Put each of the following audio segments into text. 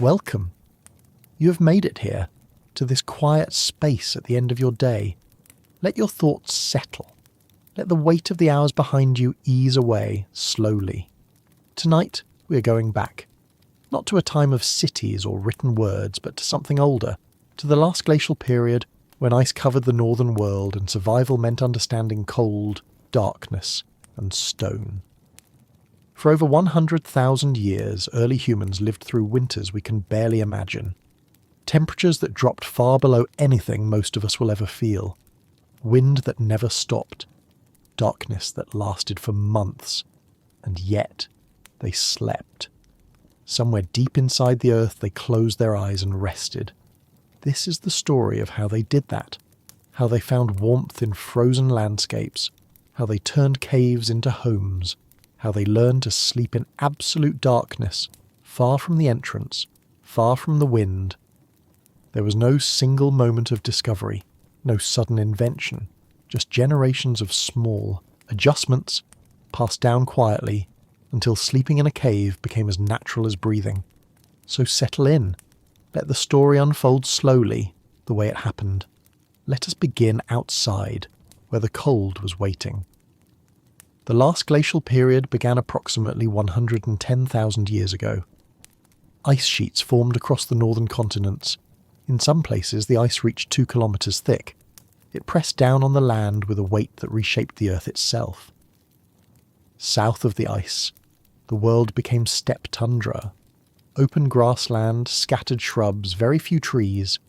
Welcome. You have made it here, to this quiet space at the end of your day. Let your thoughts settle. Let the weight of the hours behind you ease away slowly. Tonight, we are going back. Not to a time of cities or written words, but to something older, to the last glacial period when ice covered the northern world and survival meant understanding cold, darkness, and stone. For over 100,000 years, early humans lived through winters we can barely imagine. Temperatures that dropped far below anything most of us will ever feel. Wind that never stopped. Darkness that lasted for months. And yet, they slept. Somewhere deep inside the earth, they closed their eyes and rested. This is the story of how they did that. How they found warmth in frozen landscapes. How they turned caves into homes. How they learned to sleep in absolute darkness, far from the entrance, far from the wind. There was no single moment of discovery, no sudden invention, just generations of small adjustments passed down quietly until sleeping in a cave became as natural as breathing. So settle in. Let the story unfold slowly, the way it happened. Let us begin outside, where the cold was waiting. The last glacial period began approximately 110,000 years ago. Ice sheets formed across the northern continents. In some places, the ice reached 2 kilometers thick. It pressed down on the land with a weight that reshaped the earth itself. South of the ice, the world became steppe tundra. Open grassland, scattered shrubs, very few trees.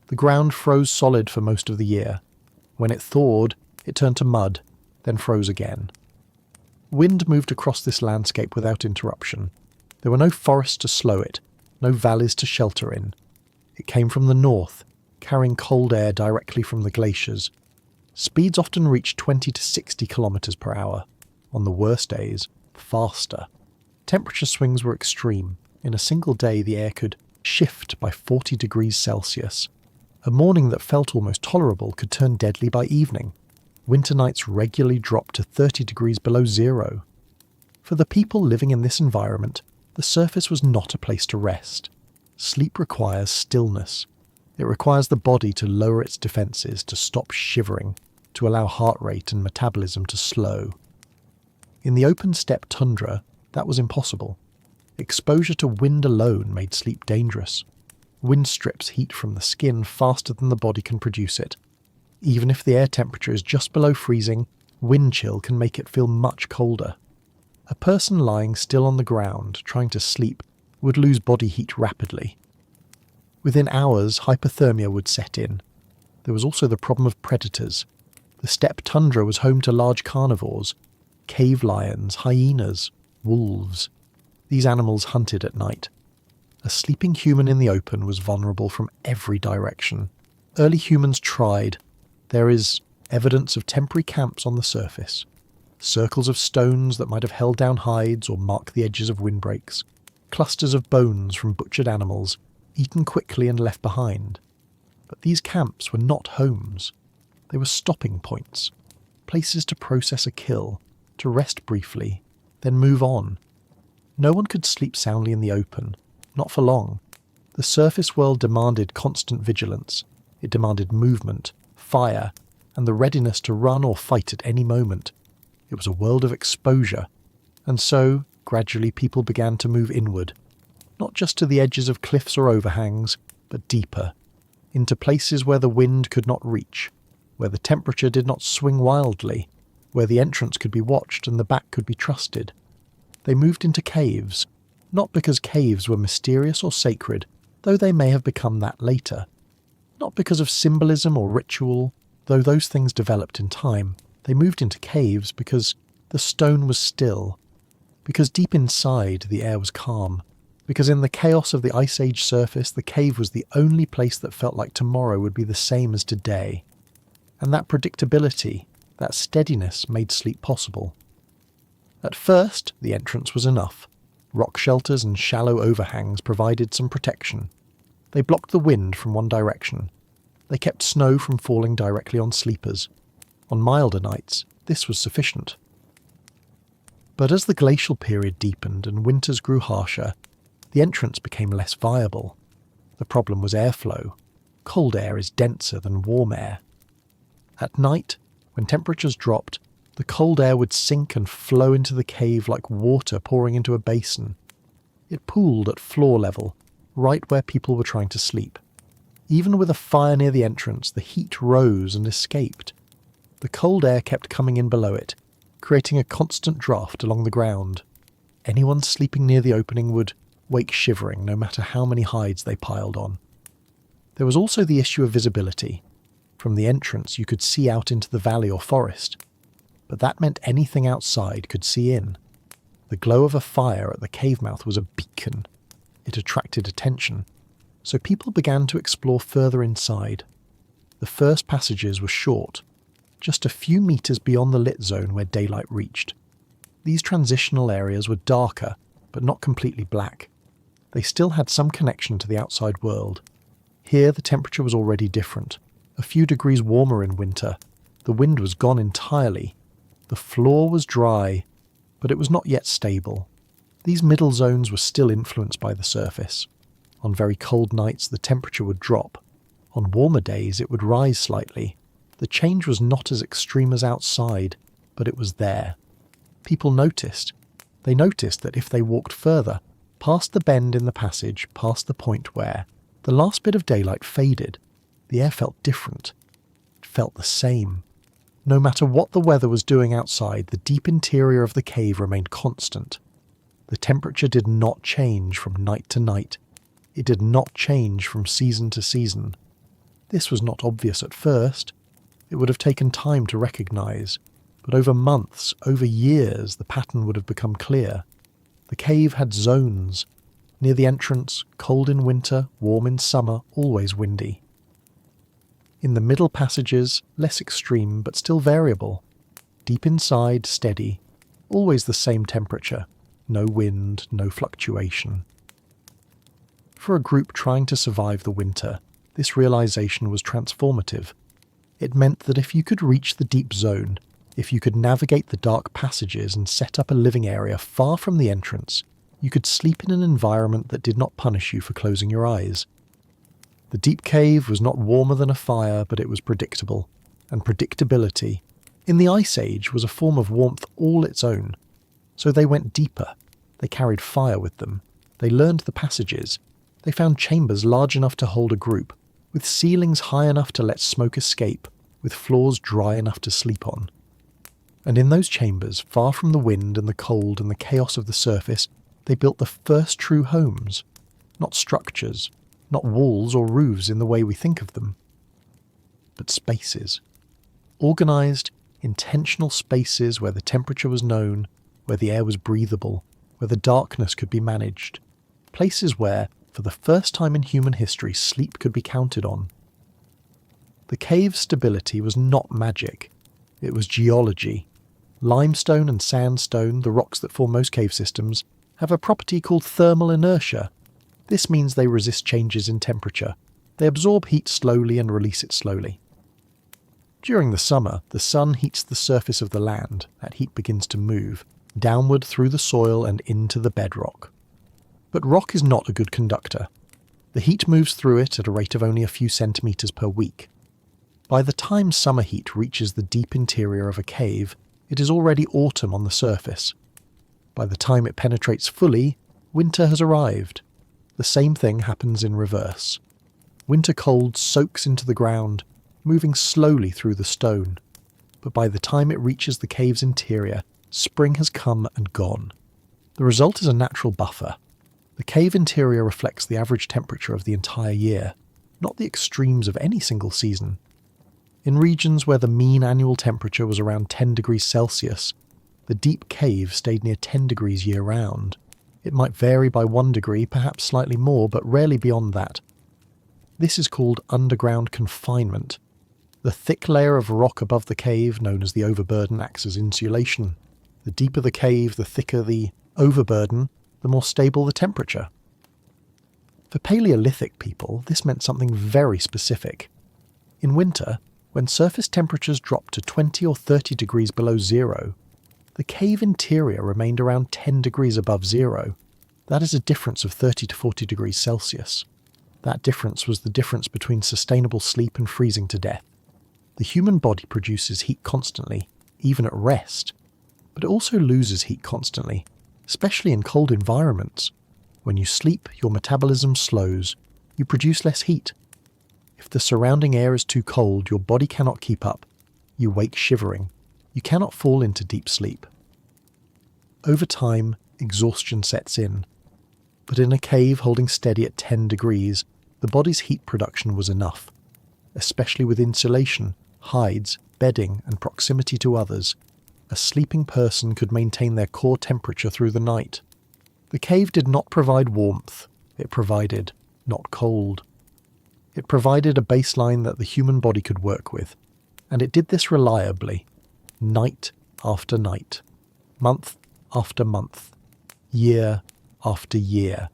The ground froze solid for most of the year. When it thawed, it turned to mud, then froze again. Wind moved across this landscape without interruption. There were no forests to slow it, no valleys to shelter in. It came from the north, carrying cold air directly from the glaciers. Speeds often reached 20 to 60 kilometers per hour. On the worst days, faster. Temperature swings were extreme. In a single day, the air could shift by 40 degrees Celsius. A morning that felt almost tolerable could turn deadly by evening. Winter nights regularly dropped to 30 degrees below zero. For the people living in this environment, the surface was not a place to rest. Sleep requires stillness. It requires the body to lower its defenses, to stop shivering, to allow heart rate and metabolism to slow. In the open steppe tundra, that was impossible. Exposure to wind alone made sleep dangerous. Wind strips heat from the skin faster than the body can produce it. Even if the air temperature is just below freezing, wind chill can make it feel much colder. A person lying still on the ground, trying to sleep, would lose body heat rapidly. Within hours, hypothermia would set in. There was also the problem of predators. The steppe tundra was home to large carnivores, cave lions, hyenas, wolves. These animals hunted at night. A sleeping human in the open was vulnerable from every direction. Early humans tried. There is evidence of temporary camps on the surface. Circles of stones that might have held down hides or marked the edges of windbreaks. Clusters of bones from butchered animals, eaten quickly and left behind. But these camps were not homes. They were stopping points. Places to process a kill, to rest briefly, then move on. No one could sleep soundly in the open. Not for long. The surface world demanded constant vigilance. It demanded movement, fire, and the readiness to run or fight at any moment. It was a world of exposure. And so, gradually people began to move inward. Not just to the edges of cliffs or overhangs, but deeper. Into places where the wind could not reach. Where the temperature did not swing wildly. Where the entrance could be watched and the back could be trusted. They moved into caves. Not because caves were mysterious or sacred, though they may have become that later. Not because of symbolism or ritual, though those things developed in time. They moved into caves because the stone was still. Because deep inside the air was calm. Because in the chaos of the Ice Age surface, the cave was the only place that felt like tomorrow would be the same as today. And that predictability, that steadiness made sleep possible. At first, the entrance was enough. Rock shelters and shallow overhangs provided some protection. They blocked the wind from one direction. They kept snow from falling directly on sleepers. On milder nights, this was sufficient. But as the glacial period deepened and winters grew harsher, The entrance became less viable. The problem was airflow. Cold air is denser than warm air. At night, when temperatures dropped, the cold air would sink and flow into the cave like water pouring into a basin. It pooled at floor level, right where people were trying to sleep. Even with a fire near the entrance, the heat rose and escaped. The cold air kept coming in below it, creating a constant draft along the ground. Anyone sleeping near the opening would wake shivering, no matter how many hides they piled on. There was also the issue of visibility. From the entrance you could see out into the valley or forest, but that meant anything outside could see in. The glow of a fire at the cave mouth was a beacon. It attracted attention, so people began to explore further inside. The first passages were short, just a few meters beyond the lit zone where daylight reached. These transitional areas were darker, but not completely black. They still had some connection to the outside world. Here the temperature was already different, a few degrees warmer in winter. The wind was gone entirely. The floor was dry, but it was not yet stable. These middle zones were still influenced by the surface. On very cold nights the temperature would drop. On warmer days it would rise slightly. The change was not as extreme as outside, but it was there. People noticed. They noticed that if they walked further, past the bend in the passage, past the point where the last bit of daylight faded, the air felt different. It felt the same. No matter what the weather was doing outside, the deep interior of the cave remained constant. The temperature did not change from night to night. It did not change from season to season. This was not obvious at first. It would have taken time to recognize, but over months, over years, the pattern would have become clear. The cave had zones. Near the entrance, cold in winter, warm in summer, always windy. In the middle passages, less extreme but still variable. Deep inside, steady, always the same temperature. No wind, no fluctuation. For a group trying to survive the winter, this realization was transformative. It meant that if you could reach the deep zone, if you could navigate the dark passages and set up a living area far from the entrance, you could sleep in an environment that did not punish you for closing your eyes. The deep cave was not warmer than a fire, but it was predictable. And predictability, in the Ice Age, was a form of warmth all its own. So they went deeper. They carried fire with them. They learned the passages. They found chambers large enough to hold a group, with ceilings high enough to let smoke escape, with floors dry enough to sleep on. And in those chambers, far from the wind and the cold and the chaos of the surface, they built the first true homes. Not structures, not walls or roofs in the way we think of them, but spaces. Organised, intentional spaces where the temperature was known, where the air was breathable, where the darkness could be managed. Places where, for the first time in human history, sleep could be counted on. The cave's stability was not magic. It was geology. Limestone and sandstone, the rocks that form most cave systems, have a property called thermal inertia. This means they resist changes in temperature. They absorb heat slowly and release it slowly. During the summer, the sun heats the surface of the land. That heat begins to move, downward through the soil and into the bedrock. But rock is not a good conductor. The heat moves through it at a rate of only a few centimetres per week. By the time summer heat reaches the deep interior of a cave, it is already autumn on the surface. By the time it penetrates fully, winter has arrived. The same thing happens in reverse. Winter cold soaks into the ground, moving slowly through the stone. But by the time it reaches the cave's interior, spring has come and gone. The result is a natural buffer. The cave interior reflects the average temperature of the entire year, not the extremes of any single season. In regions where the mean annual temperature was around 10 degrees Celsius, the deep cave stayed near 10 degrees year-round. It might vary by 1 degree, perhaps slightly more, but rarely beyond that. This is called underground confinement. The thick layer of rock above the cave, known as the overburden, acts as insulation. The deeper the cave, the thicker the overburden, the more stable the temperature. For Paleolithic people, this meant something very specific. In winter, when surface temperatures dropped to 20 or 30 degrees below zero, the cave interior remained around 10 degrees above zero. That is a difference of 30 to 40 degrees Celsius. That difference was the difference between sustainable sleep and freezing to death. The human body produces heat constantly, even at rest, but it also loses heat constantly, especially in cold environments. When you sleep, your metabolism slows. You produce less heat. If the surrounding air is too cold, your body cannot keep up. You wake shivering. You cannot fall into deep sleep. Over time, exhaustion sets in. But in a cave holding steady at 10 degrees, the body's heat production was enough. Especially with insulation, hides, bedding, and proximity to others, a sleeping person could maintain their core temperature through the night. The cave did not provide warmth, it provided not cold. It provided a baseline that the human body could work with, and it did this reliably, night after night, month after month, year after year.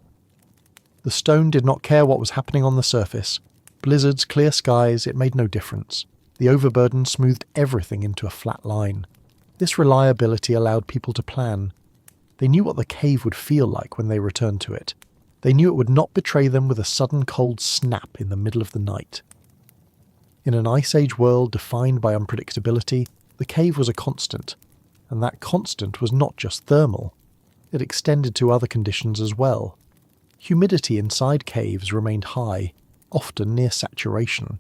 The stone did not care what was happening on the surface. Blizzards, clear skies, it made no difference. The overburden smoothed everything into a flat line. This reliability allowed people to plan. They knew what the cave would feel like when they returned to it. They knew it would not betray them with a sudden cold snap in the middle of the night. In an Ice Age world defined by unpredictability, the cave was a constant, and that constant was not just thermal. It extended to other conditions as well. Humidity inside caves remained high, often near saturation.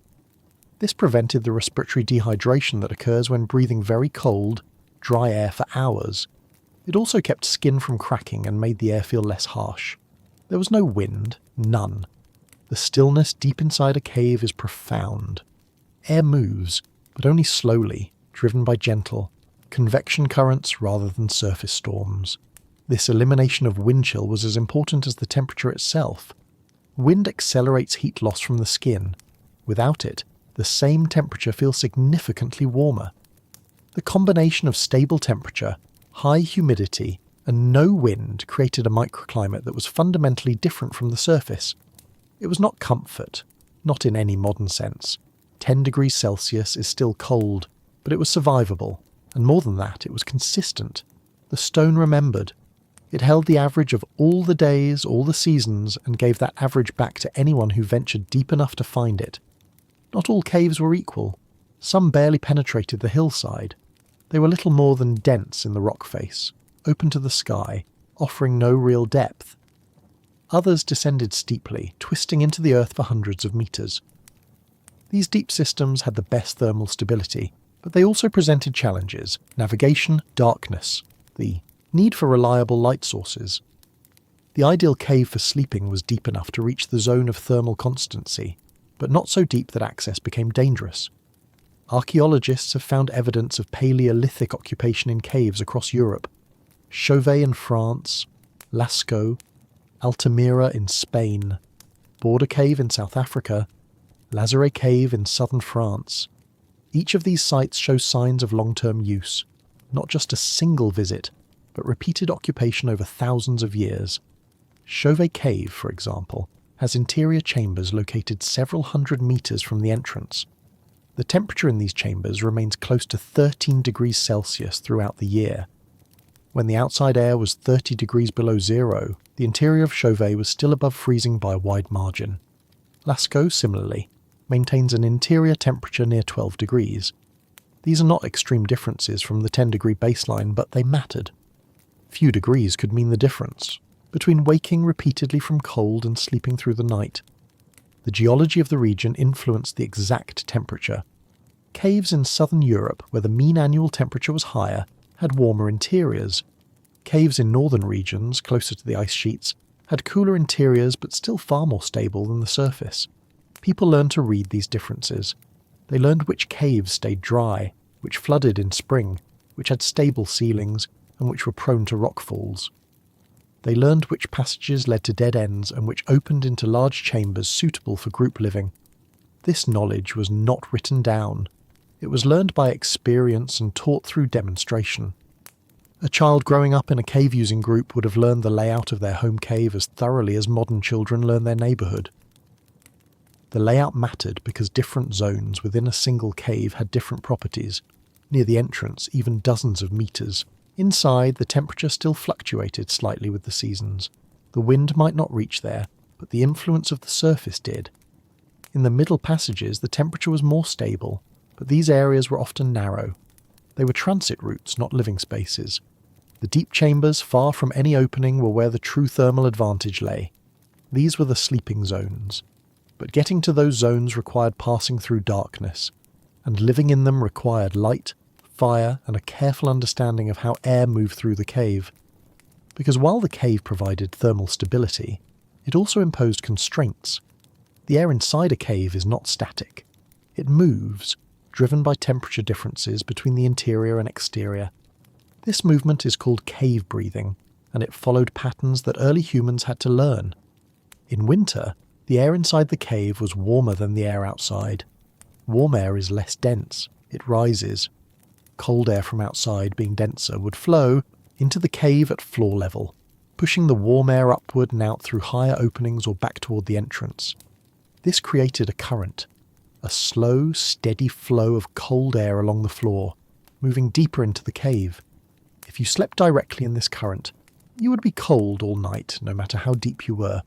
This prevented the respiratory dehydration that occurs when breathing very cold, dry air for hours. It also kept skin from cracking and made the air feel less harsh. There was no wind, none. The stillness deep inside a cave is profound. Air moves, but only slowly, driven by gentle, convection currents rather than surface storms. This elimination of wind chill was as important as the temperature itself. Wind accelerates heat loss from the skin. Without it, the same temperature feels significantly warmer. The combination of stable temperature, high humidity, and no wind created a microclimate that was fundamentally different from the surface. It was not comfort, not in any modern sense. 10 degrees Celsius is still cold, but it was survivable, and more than that, it was consistent. The stone remembered. It held the average of all the days, all the seasons, and gave that average back to anyone who ventured deep enough to find it. Not all caves were equal. Some barely penetrated the hillside. They were little more than dents in the rock face, open to the sky, offering no real depth. Others descended steeply, twisting into the earth for hundreds of meters. These deep systems had the best thermal stability, but they also presented challenges: navigation, darkness, the need for reliable light sources. The ideal cave for sleeping was deep enough to reach the zone of thermal constancy, but not so deep that access became dangerous. Archaeologists have found evidence of Paleolithic occupation in caves across Europe. Chauvet in France, Lascaux, Altamira in Spain, Border Cave in South Africa, Lazare Cave in southern France. Each of these sites shows signs of long-term use, not just a single visit, but repeated occupation over thousands of years. Chauvet Cave, for example, has interior chambers located several hundred meters from the entrance. The temperature in these chambers remains close to 13 degrees Celsius throughout the year. When the outside air was 30 degrees below zero, the interior of Chauvet was still above freezing by a wide margin. Lascaux, similarly, maintains an interior temperature near 12 degrees. These are not extreme differences from the 10-degree baseline, but they mattered. Few degrees could mean the difference between waking repeatedly from cold and sleeping through the night. The geology of the region influenced the exact temperature. Caves in southern Europe, where the mean annual temperature was higher, had warmer interiors. Caves in northern regions, closer to the ice sheets, had cooler interiors but still far more stable than the surface. People learned to read these differences. They learned which caves stayed dry, which flooded in spring, which had stable ceilings, and which were prone to rockfalls. They learned which passages led to dead ends and which opened into large chambers suitable for group living. This knowledge was not written down. It was learned by experience and taught through demonstration. A child growing up in a cave-using group would have learned the layout of their home cave as thoroughly as modern children learn their neighbourhood. The layout mattered because different zones within a single cave had different properties. Near the entrance, even dozens of meters. Inside, the temperature still fluctuated slightly with the seasons. The wind might not reach there, but the influence of the surface did. In the middle passages, the temperature was more stable, but these areas were often narrow. They were transit routes, not living spaces. The deep chambers, far from any opening, were where the true thermal advantage lay. These were the sleeping zones. But getting to those zones required passing through darkness, and living in them required light, fire, and a careful understanding of how air moved through the cave. Because while the cave provided thermal stability, it also imposed constraints. The air inside a cave is not static. It moves, driven by temperature differences between the interior and exterior. This movement is called cave breathing, and it followed patterns that early humans had to learn. In winter, the air inside the cave was warmer than the air outside. Warm air is less dense, it rises. Cold air from outside, being denser, would flow into the cave at floor level, pushing the warm air upward and out through higher openings or back toward the entrance. This created a current, a slow, steady flow of cold air along the floor, moving deeper into the cave. If you slept directly in this current, you would be cold all night, no matter how deep you were.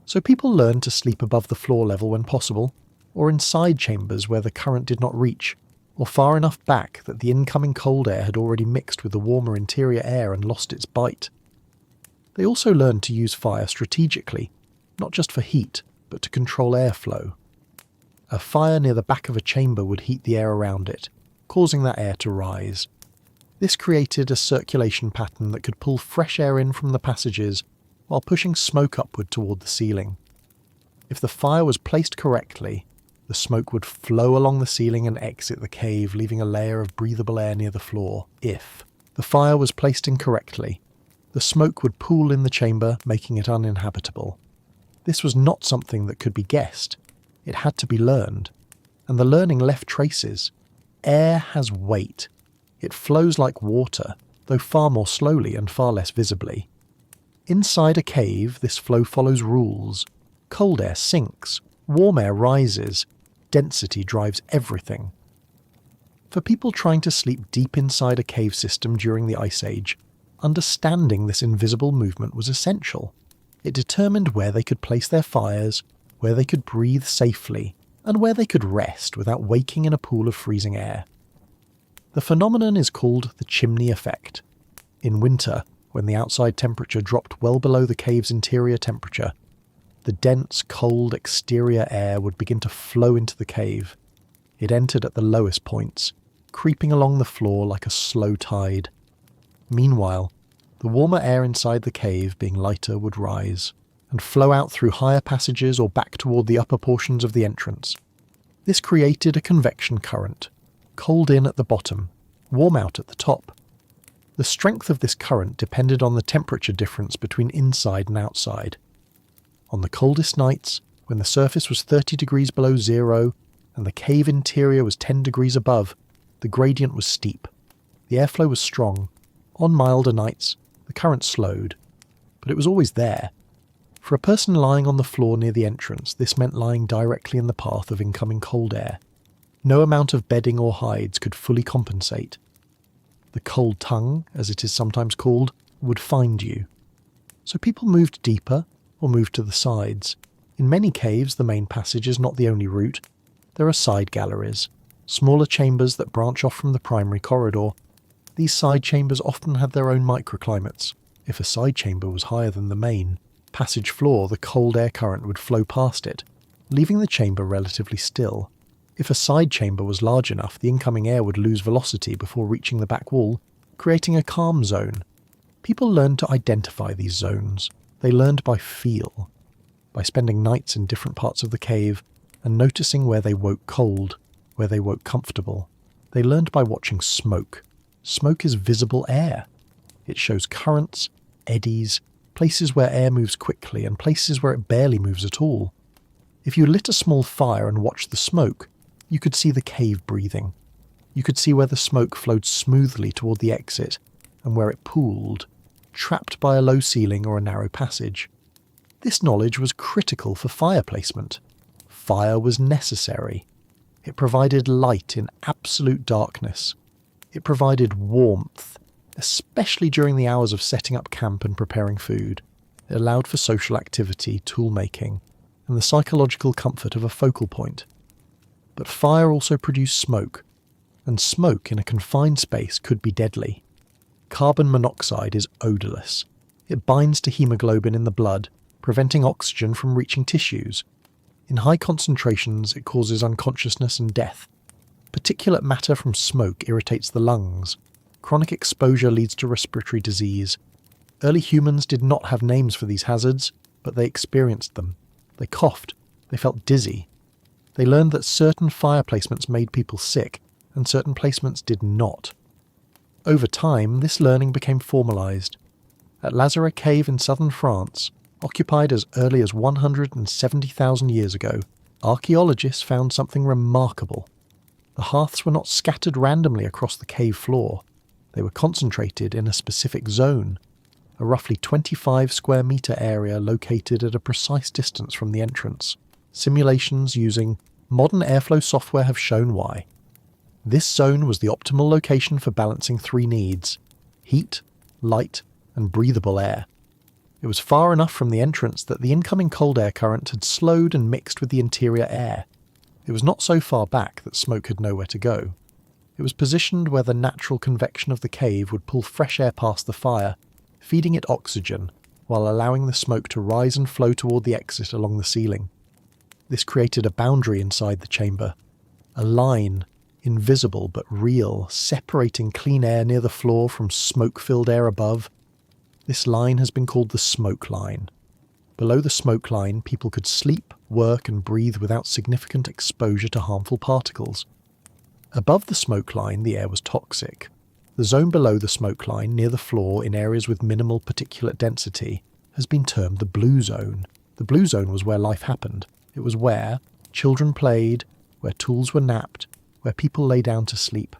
So people learned to sleep above the floor level when possible, or in side chambers where the current did not reach, or far enough back that the incoming cold air had already mixed with the warmer interior air and lost its bite. They also learned to use fire strategically, not just for heat, but to control airflow. A fire near the back of a chamber would heat the air around it, causing that air to rise. This created a circulation pattern that could pull fresh air in from the passages while pushing smoke upward toward the ceiling. If the fire was placed correctly, the smoke would flow along the ceiling and exit the cave, leaving a layer of breathable air near the floor. If the fire was placed incorrectly, the smoke would pool in the chamber, making it uninhabitable. This was not something that could be guessed. It had to be learned, and the learning left traces. Air has weight. It flows like water, though far more slowly and far less visibly. Inside a cave, this flow follows rules. Cold air sinks, warm air rises, density drives everything. For people trying to sleep deep inside a cave system during the Ice Age, understanding this invisible movement was essential. It determined where they could place their fires, where they could breathe safely, and where they could rest without waking in a pool of freezing air. The phenomenon is called the chimney effect. In winter, when the outside temperature dropped well below the cave's interior temperature, the dense, cold exterior air would begin to flow into the cave. It entered at the lowest points, creeping along the floor like a slow tide. Meanwhile, the warmer air inside the cave, being lighter, would rise and flow out through higher passages or back toward the upper portions of the entrance. This created a convection current, cold in at the bottom, warm out at the top. The strength of this current depended on the temperature difference between inside and outside. On the coldest nights, when the surface was 30 degrees below zero and the cave interior was 10 degrees above, the gradient was steep. The airflow was strong. On milder nights, the current slowed, but it was always there. For a person lying on the floor near the entrance, this meant lying directly in the path of incoming cold air. No amount of bedding or hides could fully compensate. The cold tongue, as it is sometimes called, would find you. So people moved deeper or moved to the sides. In many caves, the main passage is not the only route. There are side galleries, smaller chambers that branch off from the primary corridor. These side chambers often had their own microclimates. If a side chamber was higher than the main passage floor, the cold air current would flow past it, leaving the chamber relatively still. If a side chamber was large enough, the incoming air would lose velocity before reaching the back wall, creating a calm zone. People learned to identify these zones. They learned by feel, by spending nights in different parts of the cave and noticing where they woke cold, where they woke comfortable. They learned by watching smoke. Smoke is visible air. It shows currents, eddies, places where air moves quickly and places where it barely moves at all. If you lit a small fire and watched the smoke, you could see the cave breathing. You could see where the smoke flowed smoothly toward the exit and where it pooled, trapped by a low ceiling or a narrow passage. This knowledge was critical for fire placement. Fire was necessary. It provided light in absolute darkness. It provided warmth, especially during the hours of setting up camp and preparing food. It allowed for social activity, tool-making, and the psychological comfort of a focal point. But fire also produced smoke, and smoke in a confined space could be deadly. Carbon monoxide is odourless. It binds to hemoglobin in the blood, preventing oxygen from reaching tissues. In high concentrations, it causes unconsciousness and death. Particulate matter from smoke irritates the lungs. Chronic exposure leads to respiratory disease. Early humans did not have names for these hazards, but they experienced them. They coughed. They felt dizzy. They learned that certain fire placements made people sick, and certain placements did not. Over time, this learning became formalised. At Lazare Cave in southern France, occupied as early as 170,000 years ago, archaeologists found something remarkable. The hearths were not scattered randomly across the cave floor. They were concentrated in a specific zone, a roughly 25 square metre area located at a precise distance from the entrance. Simulations using modern airflow software have shown why. This zone was the optimal location for balancing three needs: heat, light, and breathable air. It was far enough from the entrance that the incoming cold air current had slowed and mixed with the interior air. It was not so far back that smoke had nowhere to go. It was positioned where the natural convection of the cave would pull fresh air past the fire, feeding it oxygen, while allowing the smoke to rise and flow toward the exit along the ceiling. This created a boundary inside the chamber, a line, invisible but real, separating clean air near the floor from smoke-filled air above. This line has been called the smoke line. Below the smoke line, people could sleep, work, and breathe without significant exposure to harmful particles. Above the smoke line, the air was toxic. The zone below the smoke line, near the floor in areas with minimal particulate density, has been termed the blue zone. The blue zone was where life happened. It was where children played, where tools were napped, where people lay down to sleep.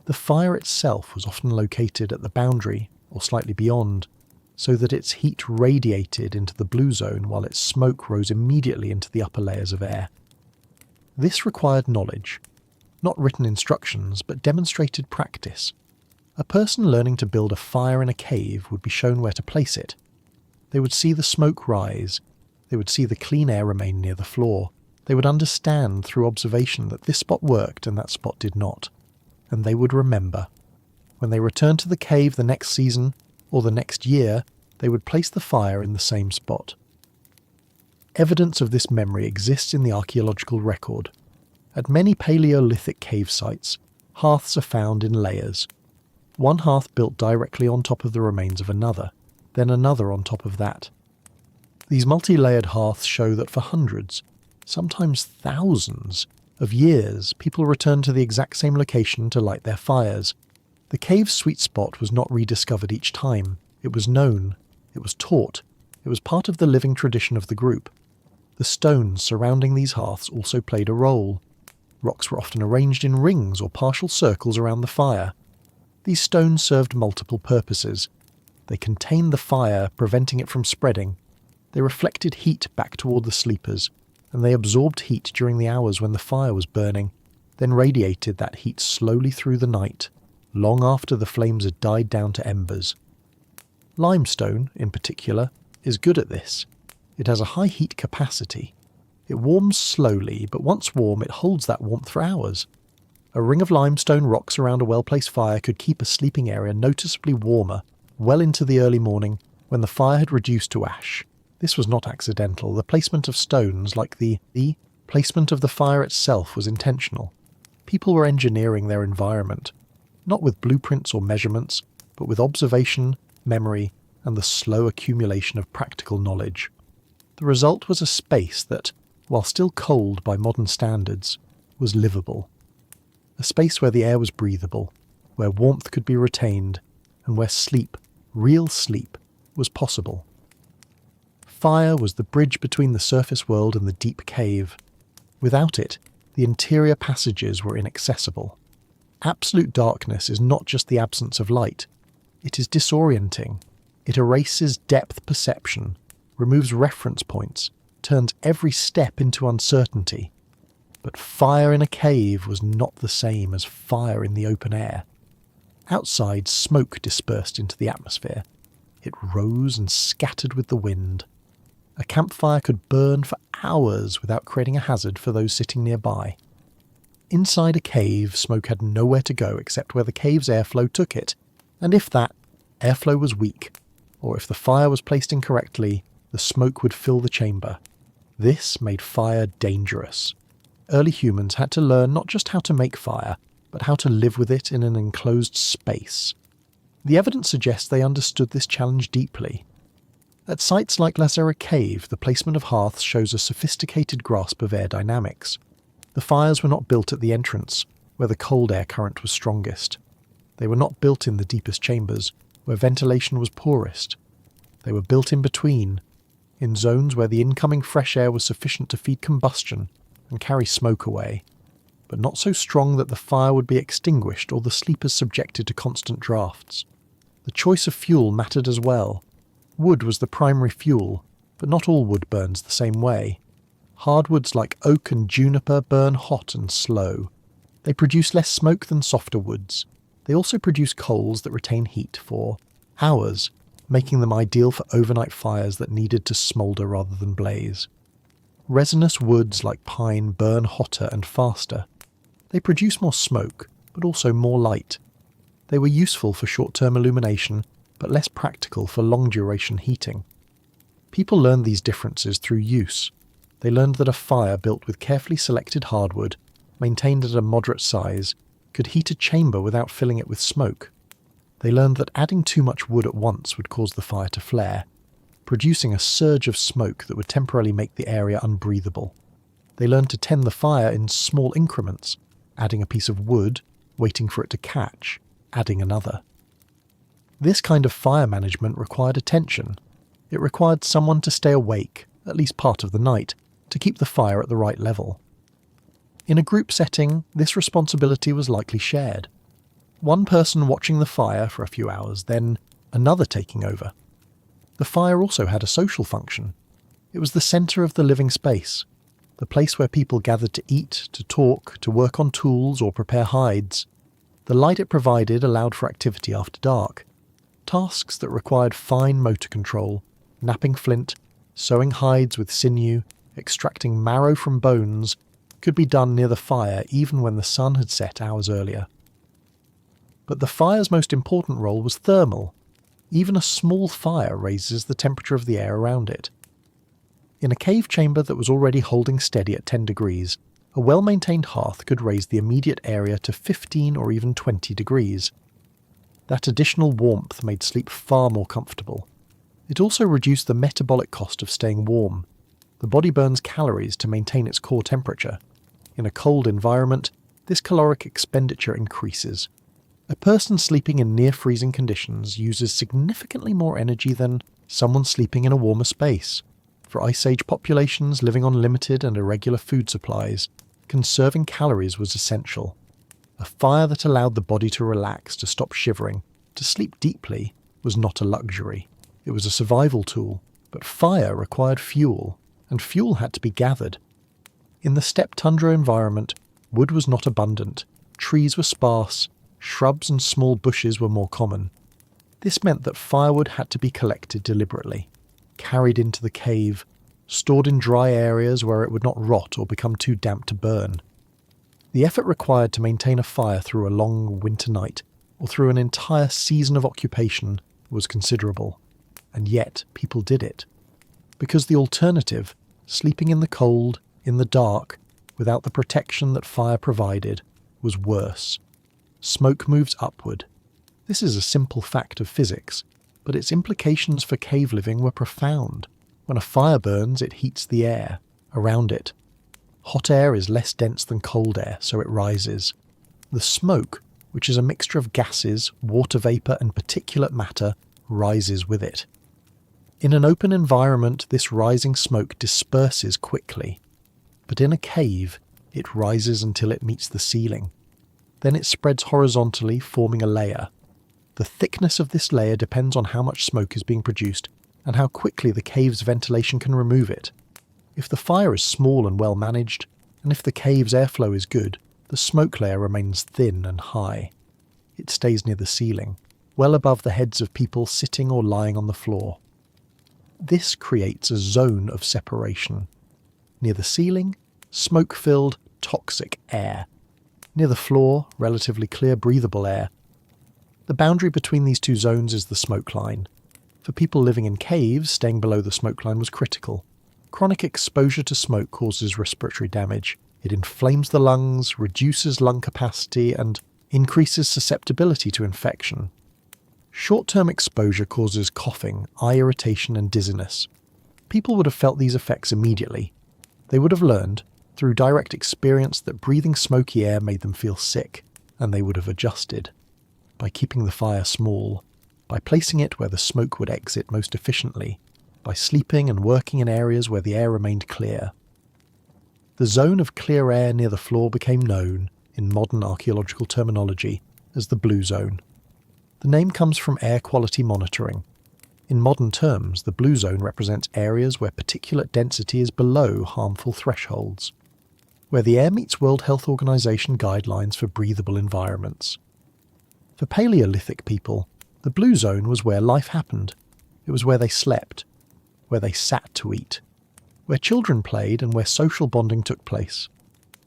The fire itself was often located at the boundary, or slightly beyond, so that its heat radiated into the blue zone while its smoke rose immediately into the upper layers of air. This required knowledge, not written instructions, but demonstrated practice. A person learning to build a fire in a cave would be shown where to place it. They would see the smoke rise. They would see the clean air remain near the floor. They would understand through observation that this spot worked and that spot did not. And they would remember. When they returned to the cave the next season, or the next year, they would place the fire in the same spot. Evidence of this memory exists in the archaeological record. At many Paleolithic cave sites, hearths are found in layers. One hearth built directly on top of the remains of another, then another on top of that. These multi-layered hearths show that for hundreds, sometimes thousands, of years, people returned to the exact same location to light their fires. The cave's sweet spot was not rediscovered each time. It was known. It was taught. It was part of the living tradition of the group. The stones surrounding these hearths also played a role. Rocks were often arranged in rings or partial circles around the fire. These stones served multiple purposes. They contained the fire, preventing it from spreading. They reflected heat back toward the sleepers, and they absorbed heat during the hours when the fire was burning, then radiated that heat slowly through the night, long after the flames had died down to embers. Limestone, in particular, is good at this. It has a high heat capacity. It warms slowly, but once warm it holds that warmth for hours. A ring of limestone rocks around a well-placed fire could keep a sleeping area noticeably warmer, well into the early morning, when the fire had reduced to ash. This was not accidental. The placement of stones, like the placement of the fire itself, was intentional. People were engineering their environment, not with blueprints or measurements, but with observation, memory, and the slow accumulation of practical knowledge. The result was a space that, while still cold by modern standards, was livable. A space where the air was breathable, where warmth could be retained, and where sleep, real sleep, was possible. Fire was the bridge between the surface world and the deep cave. Without it, the interior passages were inaccessible. Absolute darkness is not just the absence of light. It is disorienting. It erases depth perception, removes reference points, turns every step into uncertainty. But fire in a cave was not the same as fire in the open air. Outside, smoke dispersed into the atmosphere. It rose and scattered with the wind. A campfire could burn for hours without creating a hazard for those sitting nearby. Inside a cave, smoke had nowhere to go except where the cave's airflow took it, and if that airflow was weak, or if the fire was placed incorrectly, the smoke would fill the chamber. This made fire dangerous. Early humans had to learn not just how to make fire, but how to live with it in an enclosed space. The evidence suggests they understood this challenge deeply. At sites like Reservoir Cave, the placement of hearths shows a sophisticated grasp of air dynamics. The fires were not built at the entrance, where the cold air current was strongest. They were not built in the deepest chambers, where ventilation was poorest. They were built in between, in zones where the incoming fresh air was sufficient to feed combustion and carry smoke away, but not so strong that the fire would be extinguished or the sleepers subjected to constant drafts. The choice of fuel mattered as well. Wood was the primary fuel, but not all wood burns the same way. Hardwoods like oak and juniper burn hot and slow. They produce less smoke than softer woods. They also produce coals that retain heat for hours, making them ideal for overnight fires that needed to smoulder rather than blaze. Resinous woods like pine burn hotter and faster. They produce more smoke, but also more light. They were useful for short-term illumination, but less practical for long-duration heating. People learned these differences through use. They learned that a fire built with carefully selected hardwood, maintained at a moderate size, could heat a chamber without filling it with smoke. They learned that adding too much wood at once would cause the fire to flare, producing a surge of smoke that would temporarily make the area unbreathable. They learned to tend the fire in small increments, adding a piece of wood, waiting for it to catch, adding another. This kind of fire management required attention. It required someone to stay awake, at least part of the night, to keep the fire at the right level. In a group setting, this responsibility was likely shared. One person watching the fire for a few hours, then another taking over. The fire also had a social function. It was the centre of the living space, the place where people gathered to eat, to talk, to work on tools or prepare hides. The light it provided allowed for activity after dark. Tasks that required fine motor control, knapping flint, sewing hides with sinew, extracting marrow from bones, could be done near the fire even when the sun had set hours earlier. But the fire's most important role was thermal. Even a small fire raises the temperature of the air around it. In a cave chamber that was already holding steady at 10 degrees, a well-maintained hearth could raise the immediate area to 15 or even 20 degrees. That additional warmth made sleep far more comfortable. It also reduced the metabolic cost of staying warm. The body burns calories to maintain its core temperature. In a cold environment, this caloric expenditure increases. A person sleeping in near-freezing conditions uses significantly more energy than someone sleeping in a warmer space. For Ice Age populations living on limited and irregular food supplies, conserving calories was essential. A fire that allowed the body to relax, to stop shivering, to sleep deeply, was not a luxury. It was a survival tool, but fire required fuel, and fuel had to be gathered. In the steppe tundra environment, wood was not abundant, trees were sparse, shrubs and small bushes were more common. This meant that firewood had to be collected deliberately, carried into the cave, stored in dry areas where it would not rot or become too damp to burn. The effort required to maintain a fire through a long winter night, or through an entire season of occupation, was considerable. And yet people did it. Because the alternative, sleeping in the cold, in the dark, without the protection that fire provided, was worse. Smoke moves upward. This is a simple fact of physics, but its implications for cave living were profound. When a fire burns, it heats the air around it. Hot air is less dense than cold air, so it rises. The smoke, which is a mixture of gases, water vapour and particulate matter, rises with it. In an open environment, this rising smoke disperses quickly. But in a cave, it rises until it meets the ceiling. Then it spreads horizontally, forming a layer. The thickness of this layer depends on how much smoke is being produced and how quickly the cave's ventilation can remove it. If the fire is small and well managed, and if the cave's airflow is good, the smoke layer remains thin and high. It stays near the ceiling. well above the heads of people sitting or lying on the floor. This creates a zone of separation. Near the ceiling, smoke-filled, toxic air. Near the floor, relatively clear, breathable air. The boundary between these two zones is the smoke line. For people living in caves, staying below the smoke line was critical. Chronic exposure to smoke causes respiratory damage. It inflames the lungs, reduces lung capacity, and increases susceptibility to infection. Short-term exposure causes coughing, eye irritation, and dizziness. People would have felt these effects immediately. They would have learned, through direct experience, that breathing smoky air made them feel sick, and they would have adjusted. By keeping the fire small, by placing it where the smoke would exit most efficiently, by sleeping and working in areas where the air remained clear. The zone of clear air near the floor became known, in modern archaeological terminology, as the blue zone. The name comes from air quality monitoring. In modern terms, the blue zone represents areas where particulate density is below harmful thresholds, where the air meets World Health Organization guidelines for breathable environments. For Paleolithic people, the blue zone was where life happened. It was where they slept, where they sat to eat, where children played and where social bonding took place.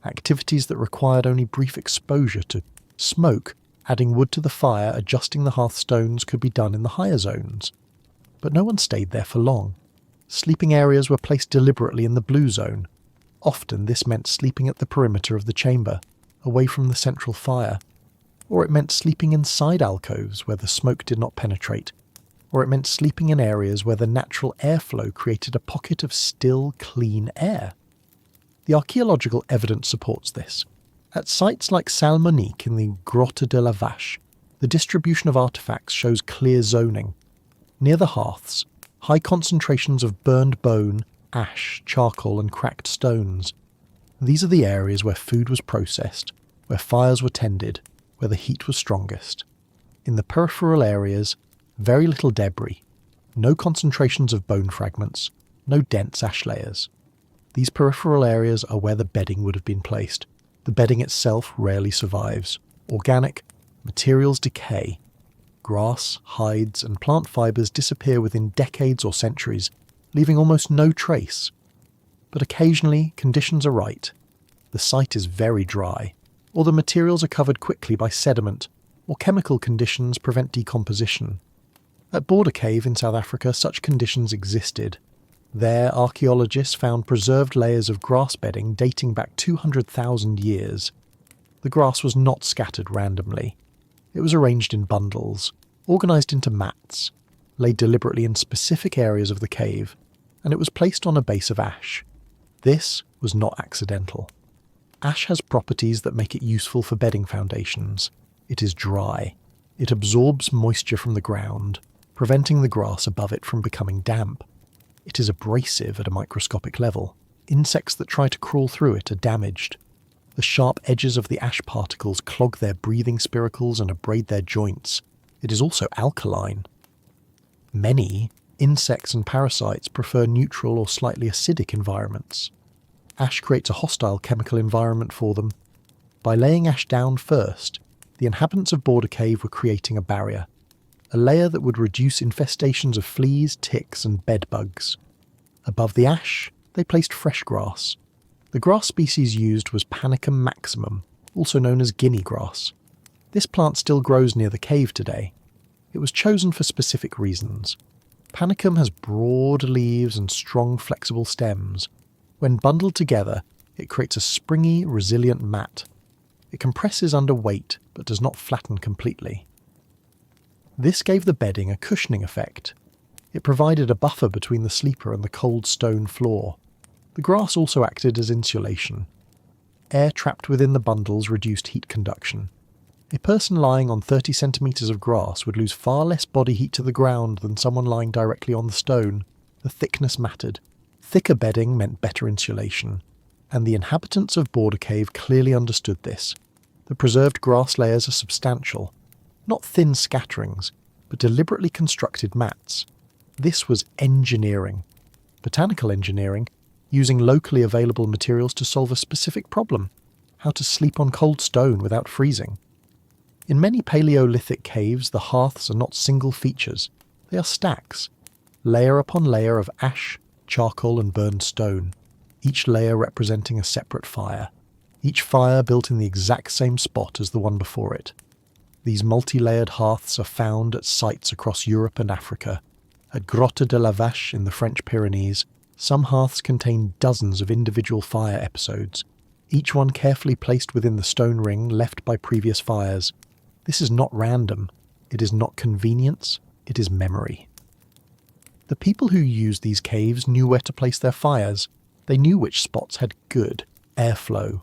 Activities that required only brief exposure to smoke, adding wood to the fire, adjusting the hearthstones could be done in the higher zones. But no one stayed there for long. Sleeping areas were placed deliberately in the blue zone. Often this meant sleeping at the perimeter of the chamber, away from the central fire. Or it meant sleeping inside alcoves where the smoke did not penetrate. Or it meant sleeping in areas where the natural airflow created a pocket of still, clean air. The archaeological evidence supports this. At sites like Salle Monique in the Grotte de la Vache, the distribution of artefacts shows clear zoning. Near the hearths, high concentrations of burned bone, ash, charcoal and cracked stones. These are the areas where food was processed, where fires were tended, where the heat was strongest. In the peripheral areas, very little debris, no concentrations of bone fragments, no dense ash layers. These peripheral areas are where the bedding would have been placed. The bedding itself rarely survives. Organic materials decay. Grass, hides, and plant fibres disappear within decades or centuries, leaving almost no trace. But occasionally, conditions are right. The site is very dry, or the materials are covered quickly by sediment, or chemical conditions prevent decomposition. At Border Cave in South Africa, such conditions existed. There, archaeologists found preserved layers of grass bedding dating back 200,000 years. The grass was not scattered randomly. It was arranged in bundles, organised into mats, laid deliberately in specific areas of the cave, and it was placed on a base of ash. This was not accidental. Ash has properties that make it useful for bedding foundations. It is dry. It absorbs moisture from the ground, preventing the grass above it from becoming damp. It is abrasive at a microscopic level. Insects that try to crawl through it are damaged. The sharp edges of the ash particles clog their breathing spiracles and abrade their joints. It is also alkaline. Many insects and parasites prefer neutral or slightly acidic environments. Ash creates a hostile chemical environment for them. By laying ash down first, the inhabitants of Border Cave were creating a barrier, a layer that would reduce infestations of fleas, ticks and bed bugs. Above the ash, they placed fresh grass. The grass species used was Panicum maximum, also known as guinea grass. This plant still grows near the cave today. It was chosen for specific reasons. Panicum has broad leaves and strong flexible stems. When bundled together, it creates a springy, resilient mat. It compresses under weight, but does not flatten completely. This gave the bedding a cushioning effect. It provided a buffer between the sleeper and the cold stone floor. The grass also acted as insulation. Air trapped within the bundles reduced heat conduction. A person lying on 30 centimetres of grass would lose far less body heat to the ground than someone lying directly on the stone. The thickness mattered. Thicker bedding meant better insulation. And the inhabitants of Border Cave clearly understood this. The preserved grass layers are substantial. Not thin scatterings, but deliberately constructed mats. This was engineering. Botanical engineering, using locally available materials to solve a specific problem. How to sleep on cold stone without freezing. In many Paleolithic caves, the hearths are not single features. They are stacks, layer upon layer of ash, charcoal and burned stone, each layer representing a separate fire, each fire built in the exact same spot as the one before it. These multi-layered hearths are found at sites across Europe and Africa. At Grotte de la Vache in the French Pyrenees, some hearths contain dozens of individual fire episodes, each one carefully placed within the stone ring left by previous fires. This is not random, it is not convenience, it is memory. The people who used these caves knew where to place their fires. They knew which spots had good airflow.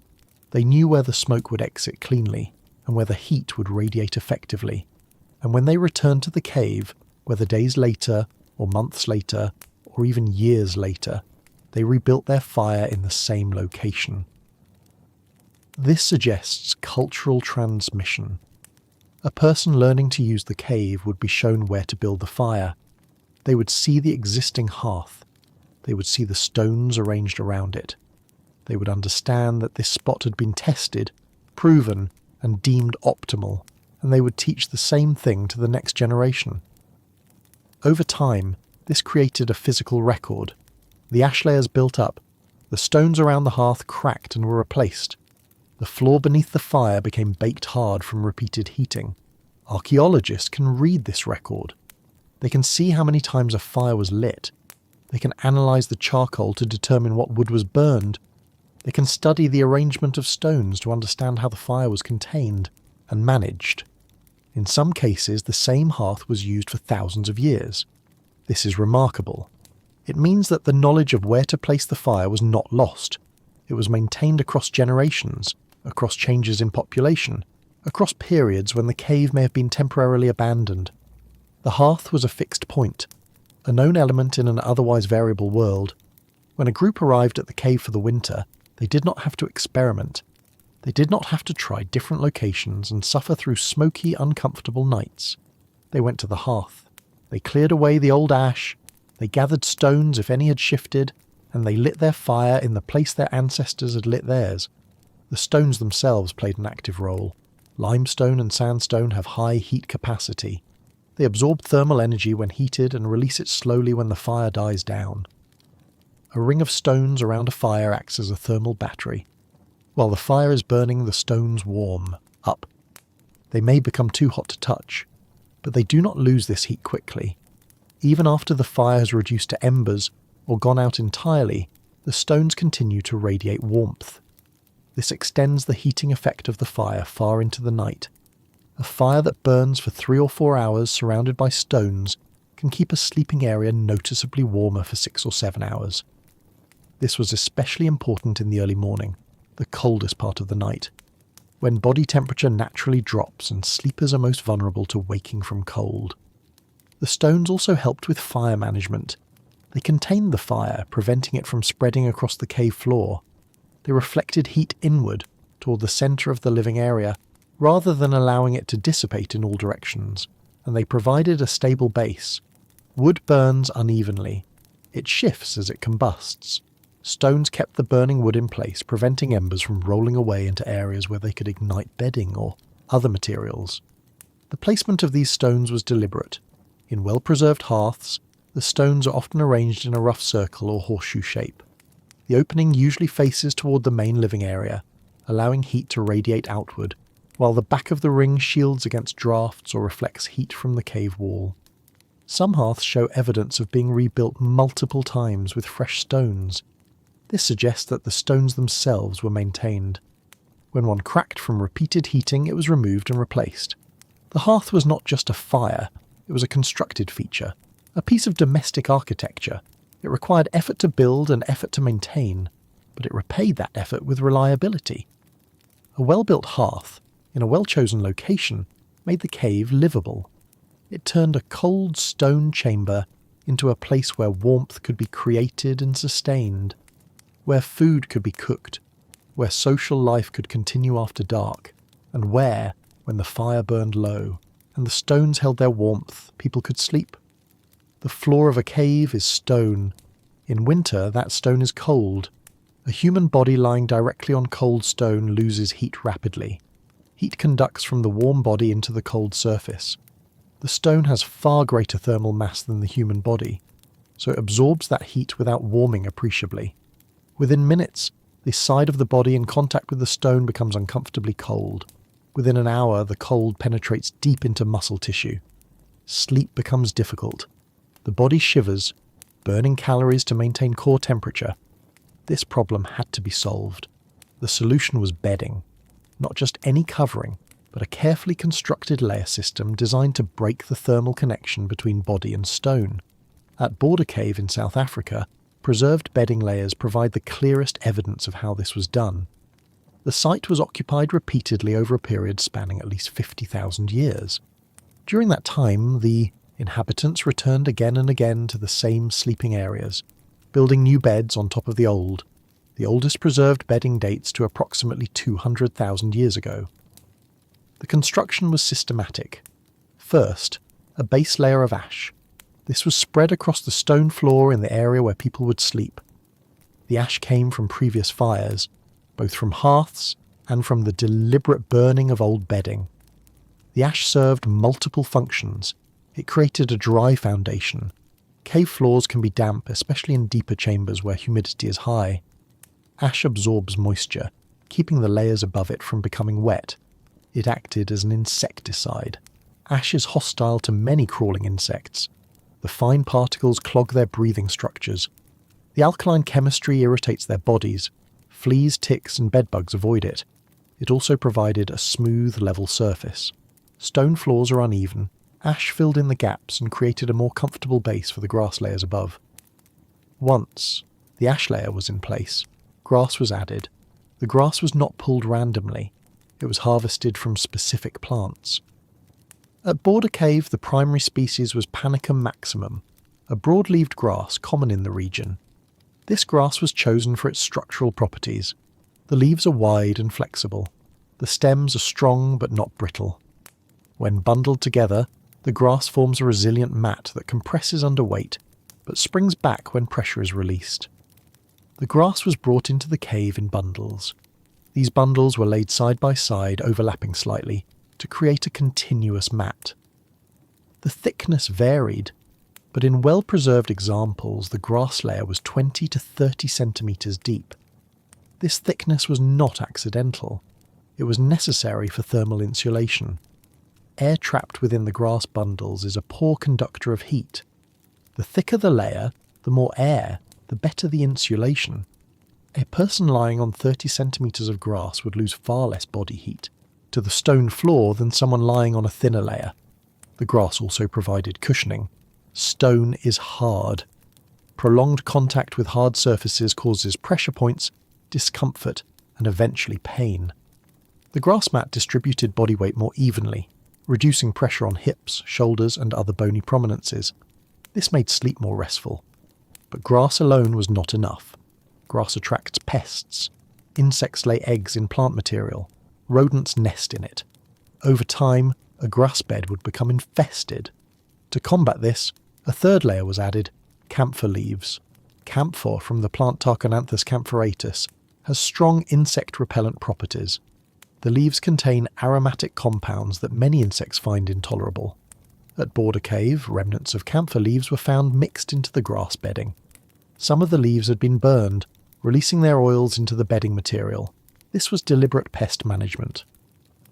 They knew where the smoke would exit cleanly, and where the heat would radiate effectively. And when they returned to the cave, whether days later, or months later, or even years later, they rebuilt their fire in the same location. This suggests cultural transmission. A person learning to use the cave would be shown where to build the fire. They would see the existing hearth. They would see the stones arranged around it. They would understand that this spot had been tested, proven, and deemed optimal, and they would teach the same thing to the next generation. Over time, this created a physical record. The ash layers built up, the stones around the hearth cracked and were replaced. The floor beneath the fire became baked hard from repeated heating. Archaeologists can read this record. They can see how many times a fire was lit. They can analyse the charcoal to determine what wood was burned. They can study the arrangement of stones to understand how the fire was contained and managed. In some cases, the same hearth was used for thousands of years. This is remarkable. It means that the knowledge of where to place the fire was not lost. It was maintained across generations, across changes in population, across periods when the cave may have been temporarily abandoned. The hearth was a fixed point, a known element in an otherwise variable world. When a group arrived at the cave for the winter, they did not have to experiment. They did not have to try different locations and suffer through smoky, uncomfortable nights. They went to the hearth. They cleared away the old ash. They gathered stones if any had shifted, and they lit their fire in the place their ancestors had lit theirs. The stones themselves played an active role. Limestone and sandstone have high heat capacity. They absorb thermal energy when heated and release it slowly when the fire dies down. A ring of stones around a fire acts as a thermal battery. While the fire is burning, the stones warm up. They may become too hot to touch, but they do not lose this heat quickly. Even after the fire has reduced to embers or gone out entirely, the stones continue to radiate warmth. This extends the heating effect of the fire far into the night. A fire that burns for 3 or 4 hours surrounded by stones can keep a sleeping area noticeably warmer for 6 or 7 hours. This was especially important in the early morning, the coldest part of the night, when body temperature naturally drops and sleepers are most vulnerable to waking from cold. The stones also helped with fire management. They contained the fire, preventing it from spreading across the cave floor. They reflected heat inward, toward the centre of the living area, rather than allowing it to dissipate in all directions, and they provided a stable base. Wood burns unevenly. It shifts as it combusts. Stones kept the burning wood in place, preventing embers from rolling away into areas where they could ignite bedding or other materials. The placement of these stones was deliberate. In well-preserved hearths, the stones are often arranged in a rough circle or horseshoe shape. The opening usually faces toward the main living area, allowing heat to radiate outward, while the back of the ring shields against drafts or reflects heat from the cave wall. Some hearths show evidence of being rebuilt multiple times with fresh stones. This suggests that the stones themselves were maintained. When one cracked from repeated heating, it was removed and replaced. The hearth was not just a fire, it was a constructed feature, a piece of domestic architecture. It required effort to build and effort to maintain, but it repaid that effort with reliability. A well-built hearth, in a well-chosen location, made the cave livable. It turned a cold stone chamber into a place where warmth could be created and sustained, where food could be cooked, where social life could continue after dark, and where, when the fire burned low and the stones held their warmth, people could sleep. The floor of a cave is stone. In winter, that stone is cold. A human body lying directly on cold stone loses heat rapidly. Heat conducts from the warm body into the cold surface. The stone has far greater thermal mass than the human body, so it absorbs that heat without warming appreciably. Within minutes, the side of the body in contact with the stone becomes uncomfortably cold. Within an hour, the cold penetrates deep into muscle tissue. Sleep becomes difficult. The body shivers, burning calories to maintain core temperature. This problem had to be solved. The solution was bedding. Not just any covering, but a carefully constructed layer system designed to break the thermal connection between body and stone. At Border Cave in South Africa, preserved bedding layers provide the clearest evidence of how this was done. The site was occupied repeatedly over a period spanning at least 50,000 years. During that time, the inhabitants returned again and again to the same sleeping areas, building new beds on top of the old. The oldest preserved bedding dates to approximately 200,000 years ago. The construction was systematic. First, a base layer of ash. This was spread across the stone floor in the area where people would sleep. The ash came from previous fires, both from hearths and from the deliberate burning of old bedding. The ash served multiple functions. It created a dry foundation. Cave floors can be damp, especially in deeper chambers where humidity is high. Ash absorbs moisture, keeping the layers above it from becoming wet. It acted as an insecticide. Ash is hostile to many crawling insects. The fine particles clog their breathing structures. The alkaline chemistry irritates their bodies. Fleas, ticks, and bedbugs avoid it. It also provided a smooth, level surface. Stone floors are uneven. Ash filled in the gaps and created a more comfortable base for the grass layers above. Once the ash layer was in place, grass was added. The grass was not pulled randomly. It was harvested from specific plants. At Border Cave, the primary species was Panicum maximum, a broad-leaved grass common in the region. This grass was chosen for its structural properties. The leaves are wide and flexible. The stems are strong but not brittle. When bundled together, the grass forms a resilient mat that compresses under weight, but springs back when pressure is released. The grass was brought into the cave in bundles. These bundles were laid side by side, overlapping slightly, to create a continuous mat. The thickness varied, but in well-preserved examples the grass layer was 20 to 30 centimetres deep. This thickness was not accidental. It was necessary for thermal insulation. Air trapped within the grass bundles is a poor conductor of heat. The thicker the layer, the more air, the better the insulation. A person lying on 30 centimetres of grass would lose far less body heat to the stone floor than someone lying on a thinner layer. The grass also provided cushioning. Stone is hard. Prolonged contact with hard surfaces causes pressure points, discomfort, and eventually pain. The grass mat distributed body weight more evenly, reducing pressure on hips, shoulders, and other bony prominences. This made sleep more restful. But grass alone was not enough. Grass attracts pests. Insects lay eggs in plant material. Rodents nest in it. Over time, a grass bed would become infested. To combat this, a third layer was added, camphor leaves. Camphor, from the plant Tarchonanthus camphoratus, has strong insect-repellent properties. The leaves contain aromatic compounds that many insects find intolerable. At Border Cave, remnants of camphor leaves were found mixed into the grass bedding. Some of the leaves had been burned, releasing their oils into the bedding material. This was deliberate pest management.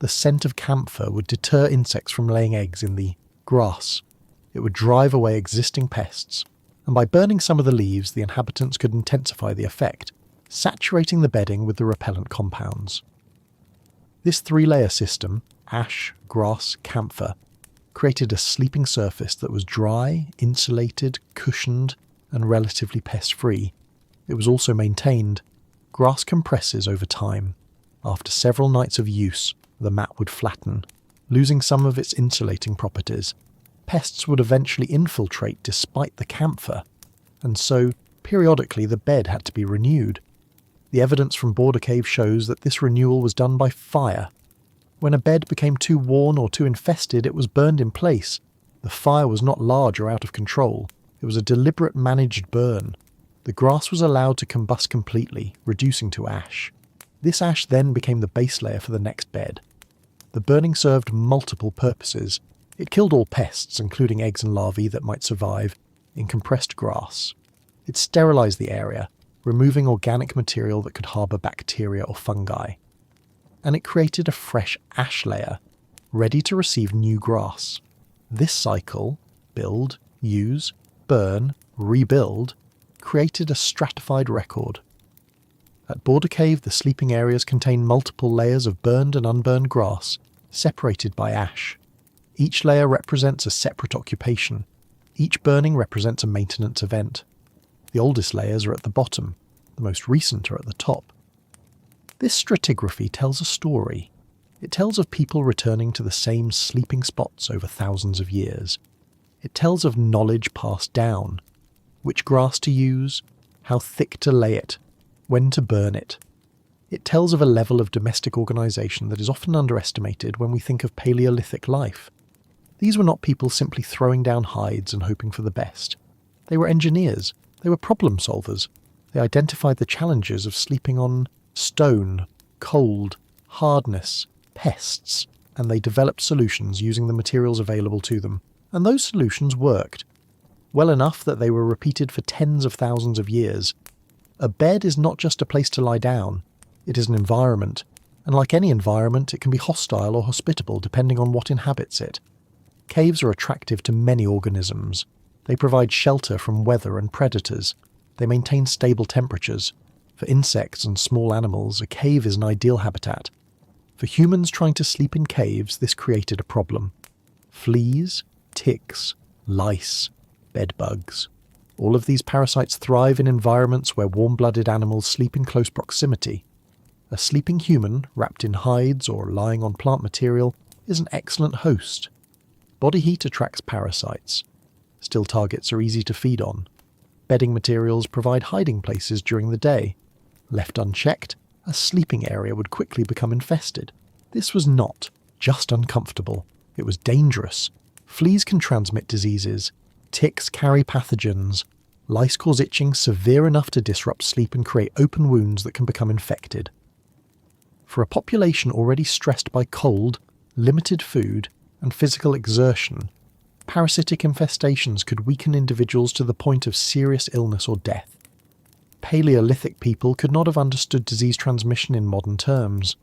The scent of camphor would deter insects from laying eggs in the grass. It would drive away existing pests, and by burning some of the leaves, the inhabitants could intensify the effect, saturating the bedding with the repellent compounds. This three-layer system, ash, grass, camphor, created a sleeping surface that was dry, insulated, cushioned, and relatively pest-free. It was also maintained. Grass compresses over time. After several nights of use, the mat would flatten, losing some of its insulating properties. Pests would eventually infiltrate despite the camphor, and so, periodically, the bed had to be renewed. The evidence from Border Cave shows that this renewal was done by fire. When a bed became too worn or too infested, it was burned in place. The fire was not large or out of control. It was a deliberate managed burn. The grass was allowed to combust completely, reducing to ash. This ash then became the base layer for the next bed. The burning served multiple purposes. It killed all pests, including eggs and larvae that might survive, in compressed grass. It sterilised the area, removing organic material that could harbour bacteria or fungi. And it created a fresh ash layer, ready to receive new grass. This cycle, build, use, burn, rebuild, created a stratified record. At Border Cave, the sleeping areas contain multiple layers of burned and unburned grass, separated by ash. Each layer represents a separate occupation. Each burning represents a maintenance event. The oldest layers are at the bottom, the most recent are at the top. This stratigraphy tells a story. It tells of people returning to the same sleeping spots over thousands of years. It tells of knowledge passed down, which grass to use, how thick to lay it, when to burn it. It tells of a level of domestic organisation that is often underestimated when we think of Paleolithic life. These were not people simply throwing down hides and hoping for the best. They were engineers. They were problem solvers. They identified the challenges of sleeping on stone, cold, hardness, pests, and they developed solutions using the materials available to them. And those solutions worked, well enough that they were repeated for tens of thousands of years. A bed is not just a place to lie down, it is an environment, and like any environment, it can be hostile or hospitable depending on what inhabits it. Caves are attractive to many organisms. They provide shelter from weather and predators. They maintain stable temperatures. For insects and small animals, a cave is an ideal habitat. For humans trying to sleep in caves, this created a problem. Fleas, ticks, lice, bedbugs. All of these parasites thrive in environments where warm-blooded animals sleep in close proximity. A sleeping human, wrapped in hides or lying on plant material, is an excellent host. Body heat attracts parasites. Still targets are easy to feed on. Bedding materials provide hiding places during the day. Left unchecked, a sleeping area would quickly become infested. This was not just uncomfortable, it was dangerous. Fleas can transmit diseases. Ticks carry pathogens. Lice cause itching severe enough to disrupt sleep and create open wounds that can become infected. For a population already stressed by cold, limited food, and physical exertion, parasitic infestations could weaken individuals to the point of serious illness or death. Paleolithic people could not have understood disease transmission in modern terms,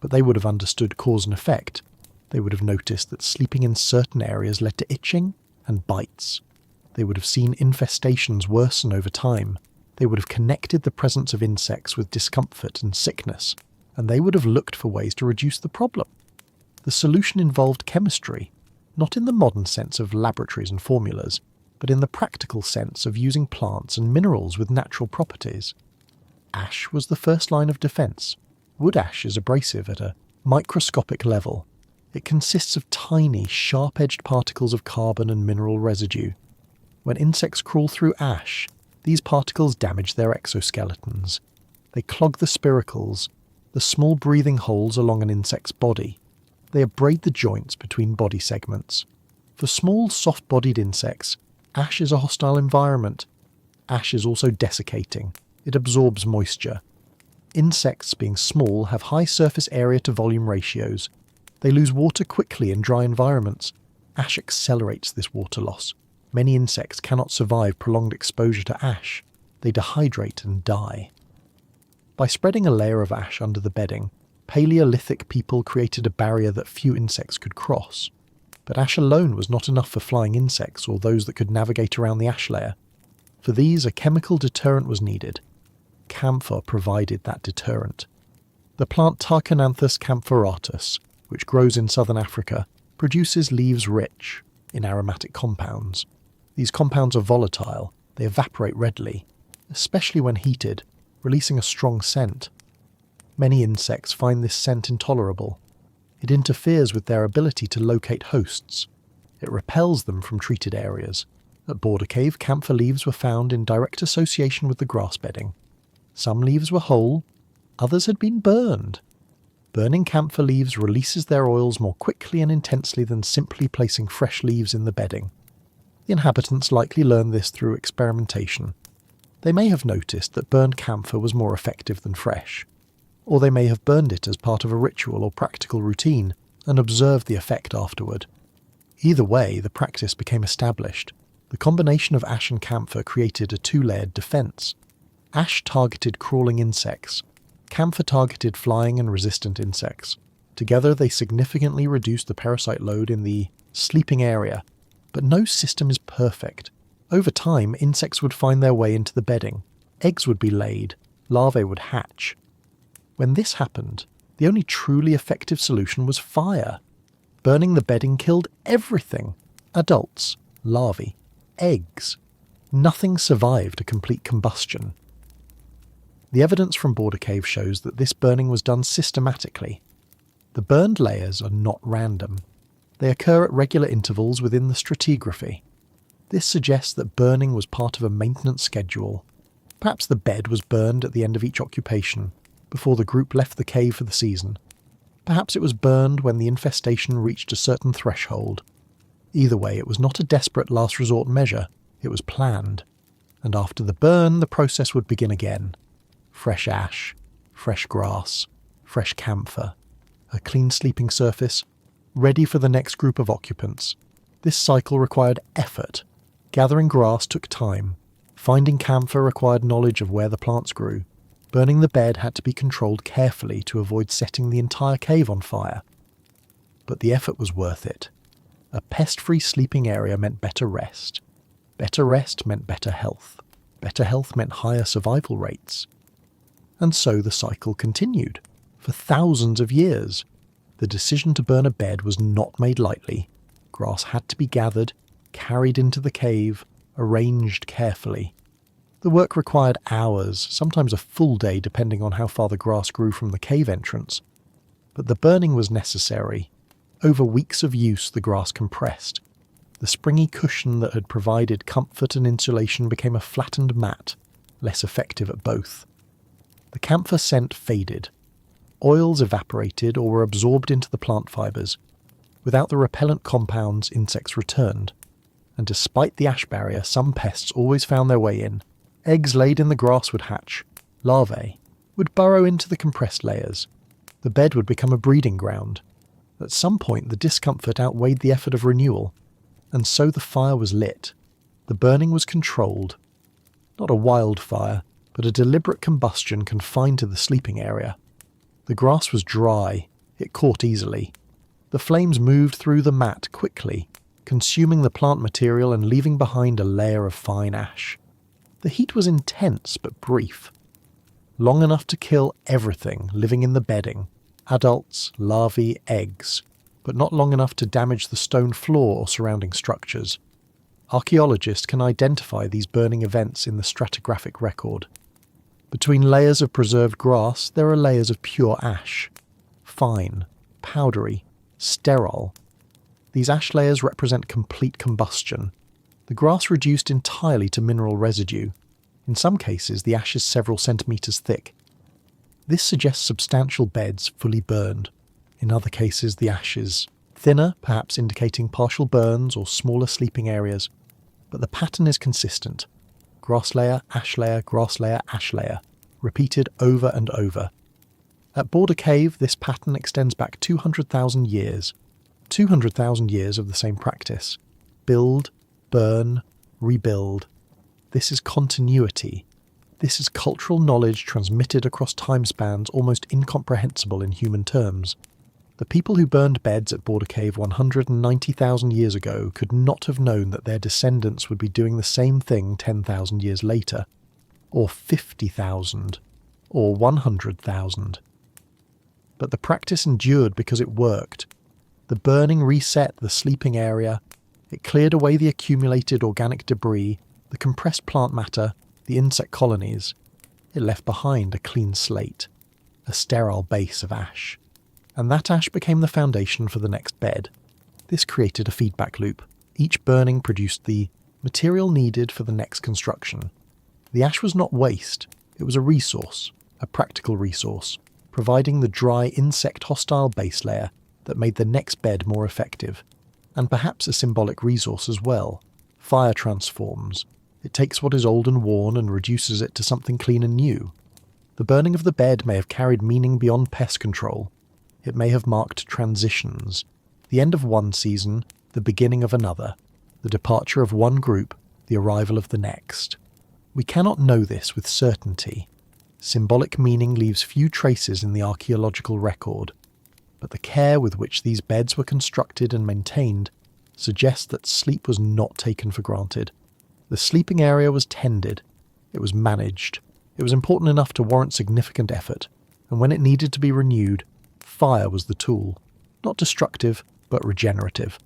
but they would have understood cause and effect. They would have noticed that sleeping in certain areas led to itching and bites. They would have seen infestations worsen over time. They would have connected the presence of insects with discomfort and sickness, and they would have looked for ways to reduce the problem. The solution involved chemistry, not in the modern sense of laboratories and formulas, but in the practical sense of using plants and minerals with natural properties. Ash was the first line of defence. Wood ash is abrasive at a microscopic level. It consists of tiny, sharp-edged particles of carbon and mineral residue. When insects crawl through ash, these particles damage their exoskeletons. They clog the spiracles, the small breathing holes along an insect's body. They abrade the joints between body segments. For small, soft-bodied insects, ash is a hostile environment. Ash is also desiccating. It absorbs moisture. Insects, being small, have high surface area to volume ratios. They lose water quickly in dry environments. Ash accelerates this water loss. Many insects cannot survive prolonged exposure to ash. They dehydrate and die. By spreading a layer of ash under the bedding, Paleolithic people created a barrier that few insects could cross. But ash alone was not enough for flying insects or those that could navigate around the ash layer. For these, a chemical deterrent was needed. Camphor provided that deterrent. The plant Tarchonanthus camphoratus, which grows in southern Africa, produces leaves rich in aromatic compounds. These compounds are volatile. They evaporate readily, especially when heated, releasing a strong scent. Many insects find this scent intolerable. It interferes with their ability to locate hosts. It repels them from treated areas. At Border Cave, camphor leaves were found in direct association with the grass bedding. Some leaves were whole, others had been burned. Burning camphor leaves releases their oils more quickly and intensely than simply placing fresh leaves in the bedding. The inhabitants likely learned this through experimentation. They may have noticed that burned camphor was more effective than fresh, or they may have burned it as part of a ritual or practical routine, and observed the effect afterward. Either way, the practice became established. The combination of ash and camphor created a two-layered defence. Ash targeted crawling insects. Camphor targeted flying and resistant insects. Together they significantly reduced the parasite load in the sleeping area. But no system is perfect. Over time, insects would find their way into the bedding. Eggs would be laid. Larvae would hatch. When this happened, the only truly effective solution was fire. Burning the bedding killed everything. Adults, larvae, eggs. Nothing survived a complete combustion. The evidence from Border Cave shows that this burning was done systematically. The burned layers are not random. They occur at regular intervals within the stratigraphy. This suggests that burning was part of a maintenance schedule. Perhaps the bed was burned at the end of each occupation, before the group left the cave for the season. Perhaps it was burned when the infestation reached a certain threshold. Either way, it was not a desperate last resort measure, it was planned. And after the burn, the process would begin again. Fresh ash, fresh grass, fresh camphor, a clean sleeping surface, ready for the next group of occupants. This cycle required effort. Gathering grass took time. Finding camphor required knowledge of where the plants grew. Burning the bed had to be controlled carefully to avoid setting the entire cave on fire. But the effort was worth it. A pest-free sleeping area meant better rest. Better rest meant better health. Better health meant higher survival rates. And so the cycle continued. For thousands of years. The decision to burn a bed was not made lightly. Grass had to be gathered, carried into the cave, arranged carefully. The work required hours, sometimes a full day depending on how far the grass grew from the cave entrance. But the burning was necessary. Over weeks of use the grass compressed. The springy cushion that had provided comfort and insulation became a flattened mat, less effective at both. The camphor scent faded. Oils evaporated or were absorbed into the plant fibres. Without the repellent compounds, insects returned. And despite the ash barrier, some pests always found their way in. Eggs laid in the grass would hatch. Larvae would burrow into the compressed layers. The bed would become a breeding ground. At some point, the discomfort outweighed the effort of renewal, and so the fire was lit. The burning was controlled. Not a wildfire, but a deliberate combustion confined to the sleeping area. The grass was dry. It caught easily. The flames moved through the mat quickly, consuming the plant material and leaving behind a layer of fine ash. The heat was intense but brief. Long enough to kill everything living in the bedding, adults, larvae, eggs, but not long enough to damage the stone floor or surrounding structures. Archaeologists can identify these burning events in the stratigraphic record. Between layers of preserved grass, there are layers of pure ash. Fine, powdery, sterile. These ash layers represent complete combustion. The grass reduced entirely to mineral residue. In some cases, the ash is several centimetres thick. This suggests substantial beds fully burned. In other cases, the ash is thinner, perhaps indicating partial burns or smaller sleeping areas. But the pattern is consistent. Grass layer, ash layer, grass layer, ash layer, repeated over and over. At Border Cave, this pattern extends back 200,000 years. 200,000 years of the same practice. Build, burn, rebuild. This is continuity. This is cultural knowledge transmitted across time spans almost incomprehensible in human terms. The people who burned beds at Border Cave 190,000 years ago could not have known that their descendants would be doing the same thing 10,000 years later, or 50,000, or 100,000. But the practice endured because it worked. The burning reset the sleeping area. It cleared away the accumulated organic debris, the compressed plant matter, the insect colonies. It left behind a clean slate, a sterile base of ash. And that ash became the foundation for the next bed. This created a feedback loop. Each burning produced the material needed for the next construction. The ash was not waste. It was a resource, a practical resource, providing the dry insect-hostile base layer that made the next bed more effective. And perhaps a symbolic resource as well. Fire transforms. It takes what is old and worn and reduces it to something clean and new. The burning of the bed may have carried meaning beyond pest control. It may have marked transitions, the end of one season, the beginning of another, the departure of one group, the arrival of the next. We cannot know this with certainty. Symbolic meaning leaves few traces in the archaeological record, but the care with which these beds were constructed and maintained suggests that sleep was not taken for granted. The sleeping area was tended, it was managed, it was important enough to warrant significant effort, and when it needed to be renewed, fire was the tool, not destructive, but regenerative,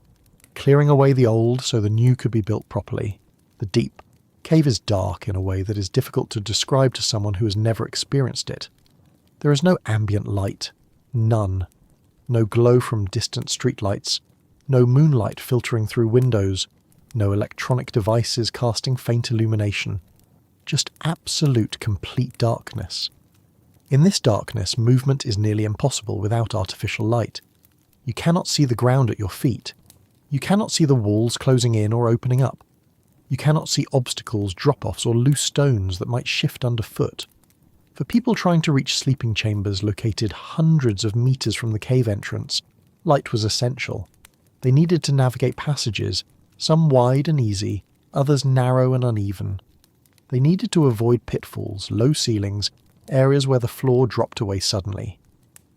clearing away the old so the new could be built properly. The deep cave is dark in a way that is difficult to describe to someone who has never experienced it. There is no ambient light, none. No glow from distant streetlights, no moonlight filtering through windows, no electronic devices casting faint illumination. Just absolute complete darkness. In this darkness, movement is nearly impossible without artificial light. You cannot see the ground at your feet. You cannot see the walls closing in or opening up. You cannot see obstacles, drop-offs, or loose stones that might shift underfoot. For people trying to reach sleeping chambers located hundreds of meters from the cave entrance, light was essential. They needed to navigate passages, some wide and easy, others narrow and uneven. They needed to avoid pitfalls, low ceilings, areas where the floor dropped away suddenly.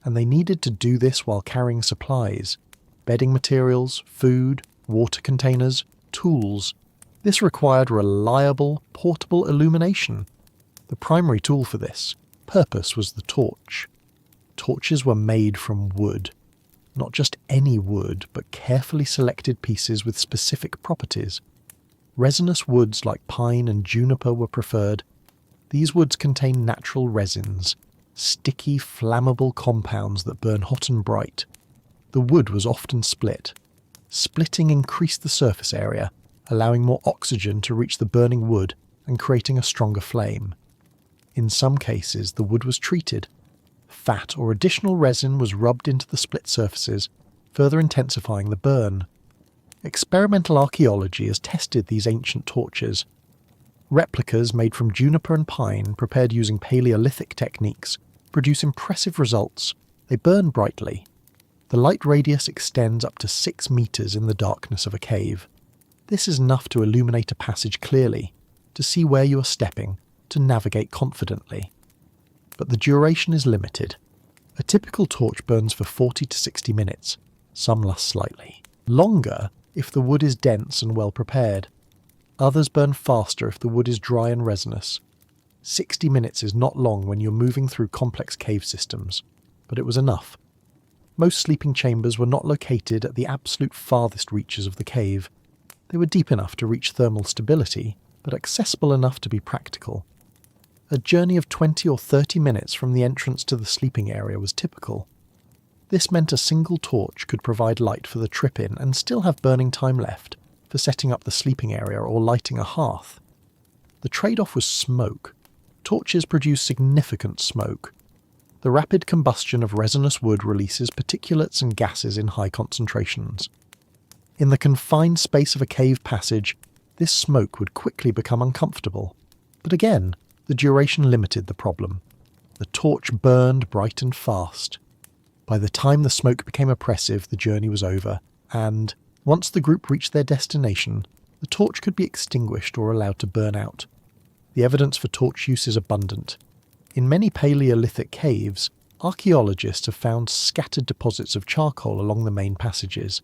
And they needed to do this while carrying supplies, bedding materials, food, water containers, tools. This required reliable, portable illumination. The primary tool for this purpose was the torch. Torches were made from wood. Not just any wood, but carefully selected pieces with specific properties. Resinous woods like pine and juniper were preferred. These woods contain natural resins, sticky, flammable compounds that burn hot and bright. The wood was often split. Splitting increased the surface area, allowing more oxygen to reach the burning wood and creating a stronger flame. In some cases, the wood was treated. Fat or additional resin was rubbed into the split surfaces, further intensifying the burn. Experimental archaeology has tested these ancient torches. Replicas made from juniper and pine, prepared using Paleolithic techniques, produce impressive results. They burn brightly. The light radius extends up to 6 meters in the darkness of a cave. This is enough to illuminate a passage clearly, to see where you are stepping, to navigate confidently. But the duration is limited. A typical torch burns for 40 to 60 minutes, some last slightly. Longer if the wood is dense and well prepared. Others burn faster if the wood is dry and resinous. 60 minutes is not long when you're moving through complex cave systems, but it was enough. Most sleeping chambers were not located at the absolute farthest reaches of the cave. They were deep enough to reach thermal stability, but accessible enough to be practical. A journey of 20 or 30 minutes from the entrance to the sleeping area was typical. This meant a single torch could provide light for the trip in and still have burning time left for setting up the sleeping area or lighting a hearth. The trade-off was smoke. Torches produce significant smoke. The rapid combustion of resinous wood releases particulates and gases in high concentrations. In the confined space of a cave passage, this smoke would quickly become uncomfortable. But again, the duration limited the problem. The torch burned bright and fast. By the time the smoke became oppressive, the journey was over, and, once the group reached their destination, the torch could be extinguished or allowed to burn out. The evidence for torch use is abundant. In many Paleolithic caves, archaeologists have found scattered deposits of charcoal along the main passages.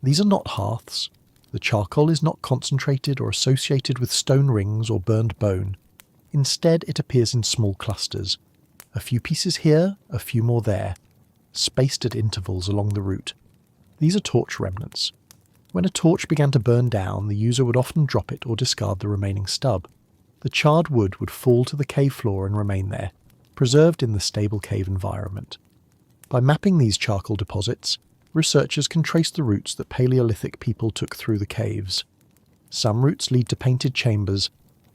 These are not hearths. The charcoal is not concentrated or associated with stone rings or burned bone. Instead, it appears in small clusters. A few pieces here, a few more there, spaced at intervals along the route. These are torch remnants. When a torch began to burn down, the user would often drop it or discard the remaining stub. The charred wood would fall to the cave floor and remain there, preserved in the stable cave environment. By mapping these charcoal deposits, researchers can trace the routes that Paleolithic people took through the caves. Some routes lead to painted chambers,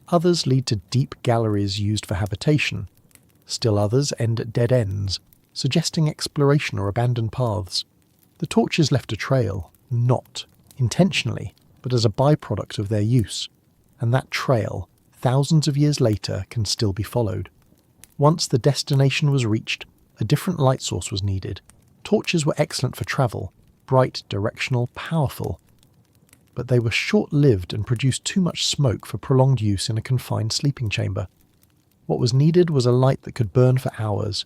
others lead to deep galleries used for habitation. Still others end at dead ends, suggesting exploration or abandoned paths. The torches left a trail, not intentionally, but as a byproduct of their use, and that trail, thousands of years later, can still be followed. Once the destination was reached, a different light source was needed. Torches were excellent for travel, bright, directional, powerful. But they were short-lived and produced too much smoke for prolonged use in a confined sleeping chamber. What was needed was a light that could burn for hours,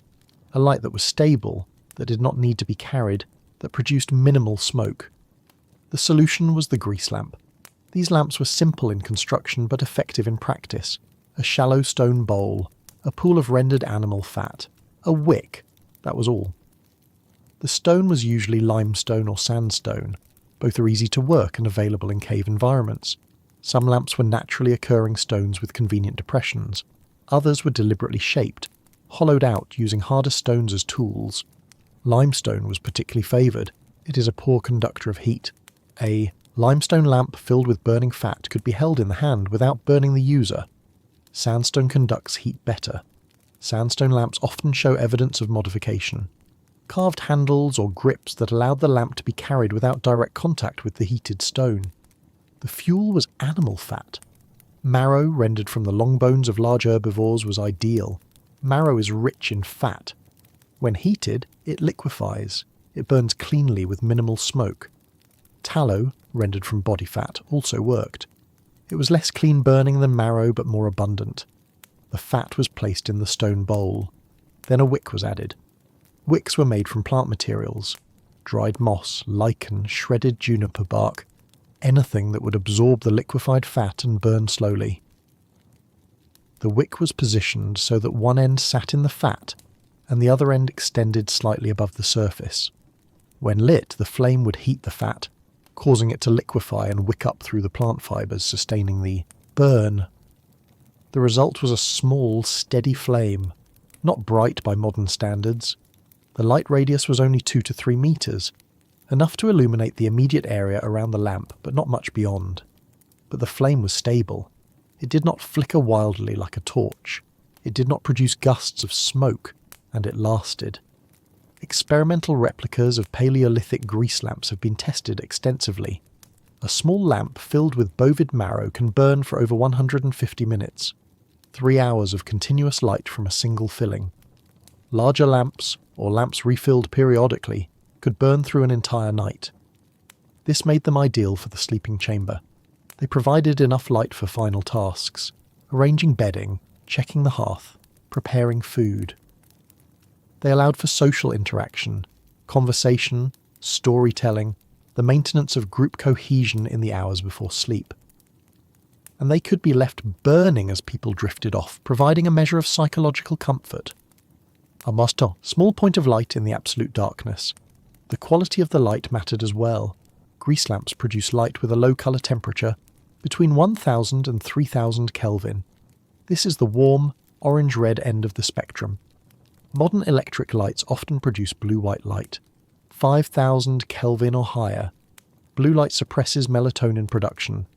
a light that was stable, that did not need to be carried, that produced minimal smoke. The solution was the grease lamp. These lamps were simple in construction but effective in practice. A shallow stone bowl, a pool of rendered animal fat, a wick, that was all. The stone was usually limestone or sandstone. Both are easy to work and available in cave environments. Some lamps were naturally occurring stones with convenient depressions. Others were deliberately shaped, hollowed out using harder stones as tools. Limestone was particularly favoured. It is a poor conductor of heat. A limestone lamp filled with burning fat could be held in the hand without burning the user. Sandstone conducts heat better. Sandstone lamps often show evidence of modification. Carved handles or grips that allowed the lamp to be carried without direct contact with the heated stone. The fuel was animal fat. Marrow rendered from the long bones of large herbivores was ideal. Marrow is rich in fat. When heated, it liquefies. It burns cleanly with minimal smoke. Tallow, rendered from body fat, also worked. It was less clean burning than marrow but more abundant. The fat was placed in the stone bowl. Then a wick was added. Wicks were made from plant materials, dried moss, lichen, shredded juniper bark, anything that would absorb the liquefied fat and burn slowly. The wick was positioned so that one end sat in the fat and the other end extended slightly above the surface. When lit, the flame would heat the fat, causing it to liquefy and wick up through the plant fibres, sustaining the burn. The result was a small, steady flame, not bright by modern standards. The light radius was only 2 to 3 metres, enough to illuminate the immediate area around the lamp, but not much beyond. But the flame was stable. It did not flicker wildly like a torch. It did not produce gusts of smoke, and it lasted. Experimental replicas of Paleolithic grease lamps have been tested extensively. A small lamp filled with bovid marrow can burn for over 150 minutes, 3 hours of continuous light from a single filling. Larger lamps, or lamps refilled periodically, could burn through an entire night. This made them ideal for the sleeping chamber. They provided enough light for final tasks, arranging bedding, checking the hearth, preparing food. They allowed for social interaction, conversation, storytelling, the maintenance of group cohesion in the hours before sleep. And they could be left burning as people drifted off, providing a measure of psychological comfort. A small point of light in the absolute darkness. The quality of the light mattered as well. Grease lamps produce light with a low colour temperature between 1000 and 3000 Kelvin. This is the warm, orange-red end of the spectrum. Modern electric lights often produce blue-white light, 5000 Kelvin or higher. Blue light suppresses melatonin production,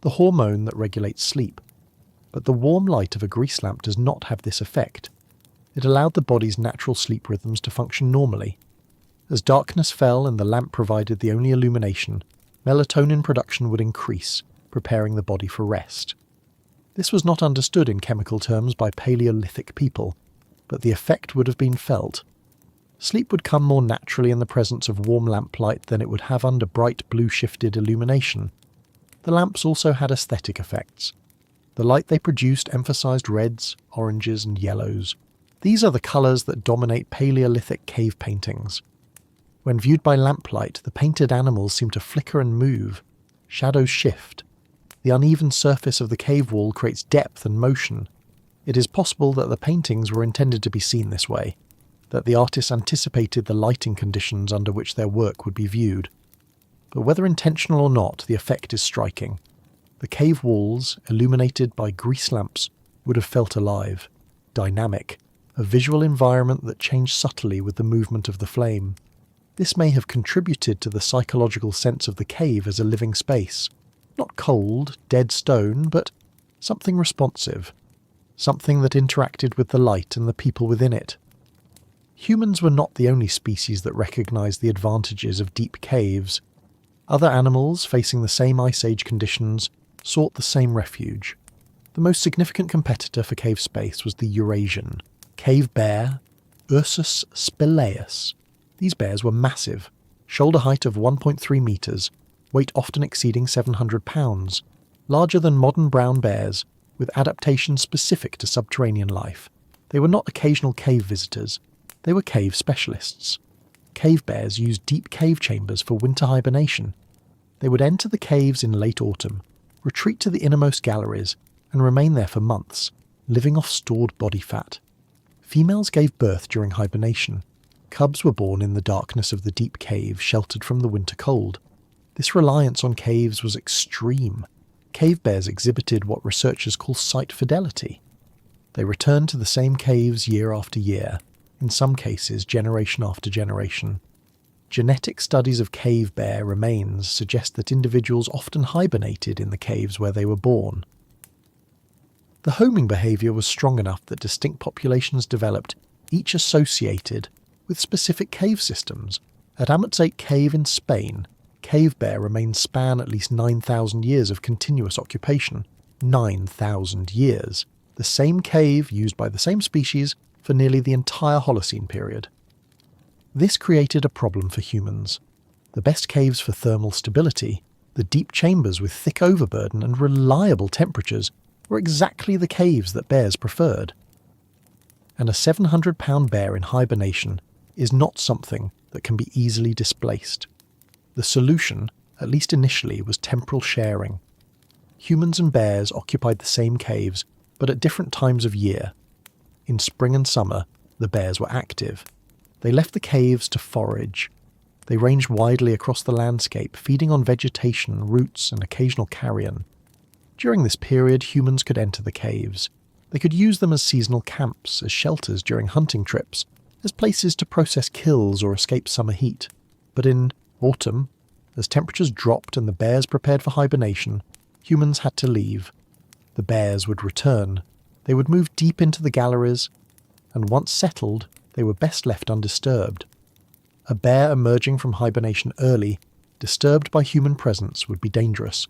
the hormone that regulates sleep. But the warm light of a grease lamp does not have this effect. It allowed the body's natural sleep rhythms to function normally. As darkness fell and the lamp provided the only illumination, melatonin production would increase, preparing the body for rest. This was not understood in chemical terms by Paleolithic people, but the effect would have been felt. Sleep would come more naturally in the presence of warm lamplight than it would have under bright blue-shifted illumination. The lamps also had aesthetic effects. The light they produced emphasized reds, oranges, and yellows. These are the colours that dominate Paleolithic cave paintings. When viewed by lamplight, the painted animals seem to flicker and move. Shadows shift. The uneven surface of the cave wall creates depth and motion. It is possible that the paintings were intended to be seen this way, that the artists anticipated the lighting conditions under which their work would be viewed. But whether intentional or not, the effect is striking. The cave walls, illuminated by grease lamps, would have felt alive, dynamic, a visual environment that changed subtly with the movement of the flame. This may have contributed to the psychological sense of the cave as a living space. Not cold, dead stone, but something responsive. Something that interacted with the light and the people within it. Humans were not the only species that recognized the advantages of deep caves. Other animals, facing the same Ice Age conditions, sought the same refuge. The most significant competitor for cave space was the Eurasian cave bear, Ursus spelaeus. These bears were massive, shoulder height of 1.3 metres, weight often exceeding 700 pounds, larger than modern brown bears, with adaptations specific to subterranean life. They were not occasional cave visitors, they were cave specialists. Cave bears used deep cave chambers for winter hibernation. They would enter the caves in late autumn, retreat to the innermost galleries, and remain there for months, living off stored body fat. Females gave birth during hibernation. Cubs were born in the darkness of the deep cave, sheltered from the winter cold. This reliance on caves was extreme. Cave bears exhibited what researchers call site fidelity. They returned to the same caves year after year, in some cases generation after generation. Genetic studies of cave bear remains suggest that individuals often hibernated in the caves where they were born. The homing behaviour was strong enough that distinct populations developed, each associated with specific cave systems. At Amotzeit Cave in Spain, cave bear remains span at least 9,000 years of continuous occupation. 9,000 years. The same cave used by the same species for nearly the entire Holocene period. This created a problem for humans. The best caves for thermal stability, the deep chambers with thick overburden and reliable temperatures, were exactly the caves that bears preferred. And a 700-pound bear in hibernation is not something that can be easily displaced. The solution, at least initially, was temporal sharing. Humans and bears occupied the same caves, but at different times of year. In spring and summer, the bears were active. They left the caves to forage. They ranged widely across the landscape, feeding on vegetation, roots, and occasional carrion. During this period, humans could enter the caves. They could use them as seasonal camps, as shelters during hunting trips, as places to process kills or escape summer heat. But in autumn, as temperatures dropped and the bears prepared for hibernation, humans had to leave. The bears would return. They would move deep into the galleries, and once settled, they were best left undisturbed. A bear emerging from hibernation early, disturbed by human presence, would be dangerous.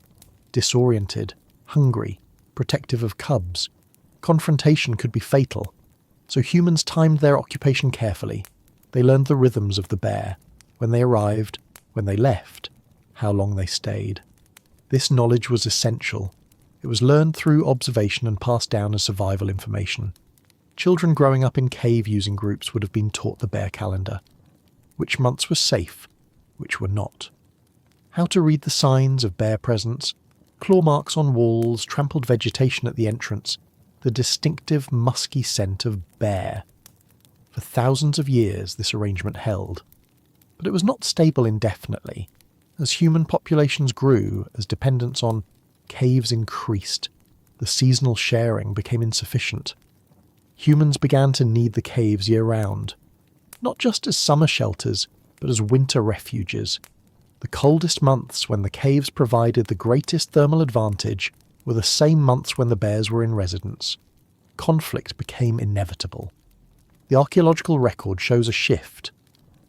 Disoriented, hungry, protective of cubs. Confrontation could be fatal. So humans timed their occupation carefully. They learned the rhythms of the bear, when they arrived, when they left, how long they stayed. This knowledge was essential. It was learned through observation and passed down as survival information. Children growing up in cave-using groups would have been taught the bear calendar. Which months were safe, which were not. How to read the signs of bear presence, claw marks on walls, trampled vegetation at the entrance, the distinctive musky scent of bear. For thousands of years this arrangement held. But it was not stable indefinitely. As human populations grew, as dependence on caves increased, the seasonal sharing became insufficient. Humans began to need the caves year-round, not just as summer shelters, but as winter refuges. The coldest months when the caves provided the greatest thermal advantage were the same months when the bears were in residence. Conflict became inevitable. The archaeological record shows a shift.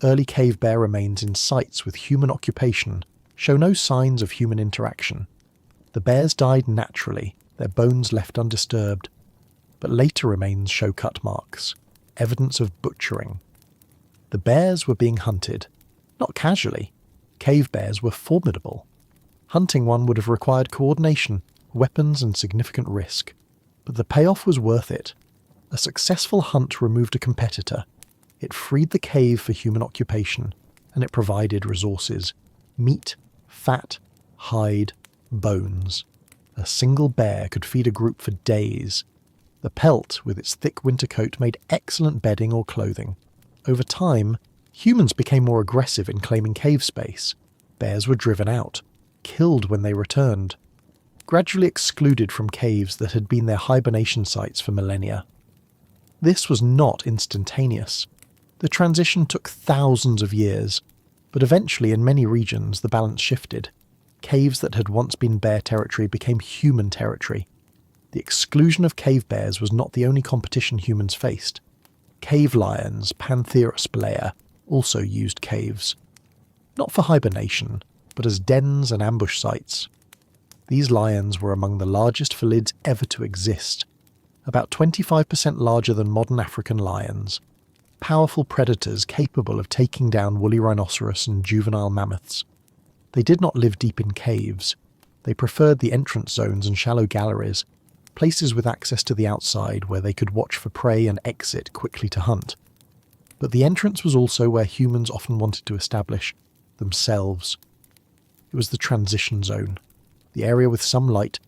Early cave bear remains in sites with human occupation show no signs of human interaction. The bears died naturally, their bones left undisturbed, but later remains show cut marks, evidence of butchering. The bears were being hunted, not casually. Cave bears were formidable. Hunting one would have required coordination, weapons and significant risk. But the payoff was worth it. A successful hunt removed a competitor. It freed the cave for human occupation, and it provided resources. Meat, fat, hide, bones. A single bear could feed a group for days. The pelt, with its thick winter coat, made excellent bedding or clothing. Over time, humans became more aggressive in claiming cave space. Bears were driven out, killed when they returned, gradually excluded from caves that had been their hibernation sites for millennia. This was not instantaneous. The transition took thousands of years, but eventually in many regions the balance shifted. Caves that had once been bear territory became human territory. The exclusion of cave bears was not the only competition humans faced. Cave lions, Panthera spelaea, also used caves. Not for hibernation, but as dens and ambush sites. These lions were among the largest felids ever to exist, about 25% larger than modern African lions. powerful predators capable of taking down woolly rhinoceros and juvenile mammoths. They did not live deep in caves. They preferred the entrance zones and shallow galleries, places with access to the outside where they could watch for prey and exit quickly to hunt. But the entrance was also where humans often wanted to establish themselves. It was the transition zone, the area with some light,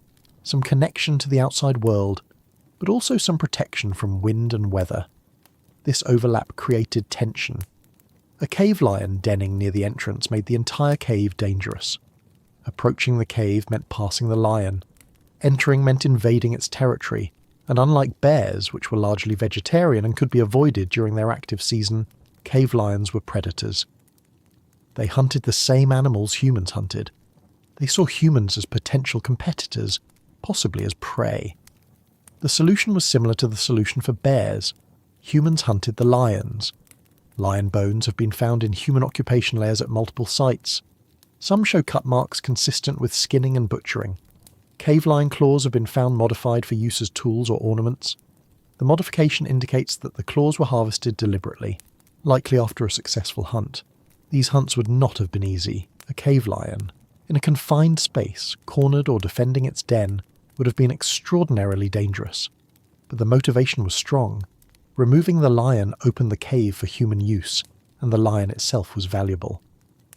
some connection to the outside world, but also some protection from wind and weather. This overlap created tension. A cave lion denning near the entrance made the entire cave dangerous. Approaching the cave meant passing the lion. Entering meant invading its territory, and unlike bears, which were largely vegetarian and could be avoided during their active season, cave lions were predators. They hunted the same animals humans hunted. They saw humans as potential competitors, possibly as prey. The solution was similar to the solution for bears. Humans hunted the lions. Lion bones have been found in human occupation layers at multiple sites. Some show cut marks consistent with skinning and butchering. Cave lion claws have been found modified for use as tools or ornaments. The modification indicates that the claws were harvested deliberately, likely after a successful hunt. These hunts would not have been easy. A cave lion, in a confined space, cornered or defending its den, would have been extraordinarily dangerous. But the motivation was strong. Removing the lion opened the cave for human use, and the lion itself was valuable.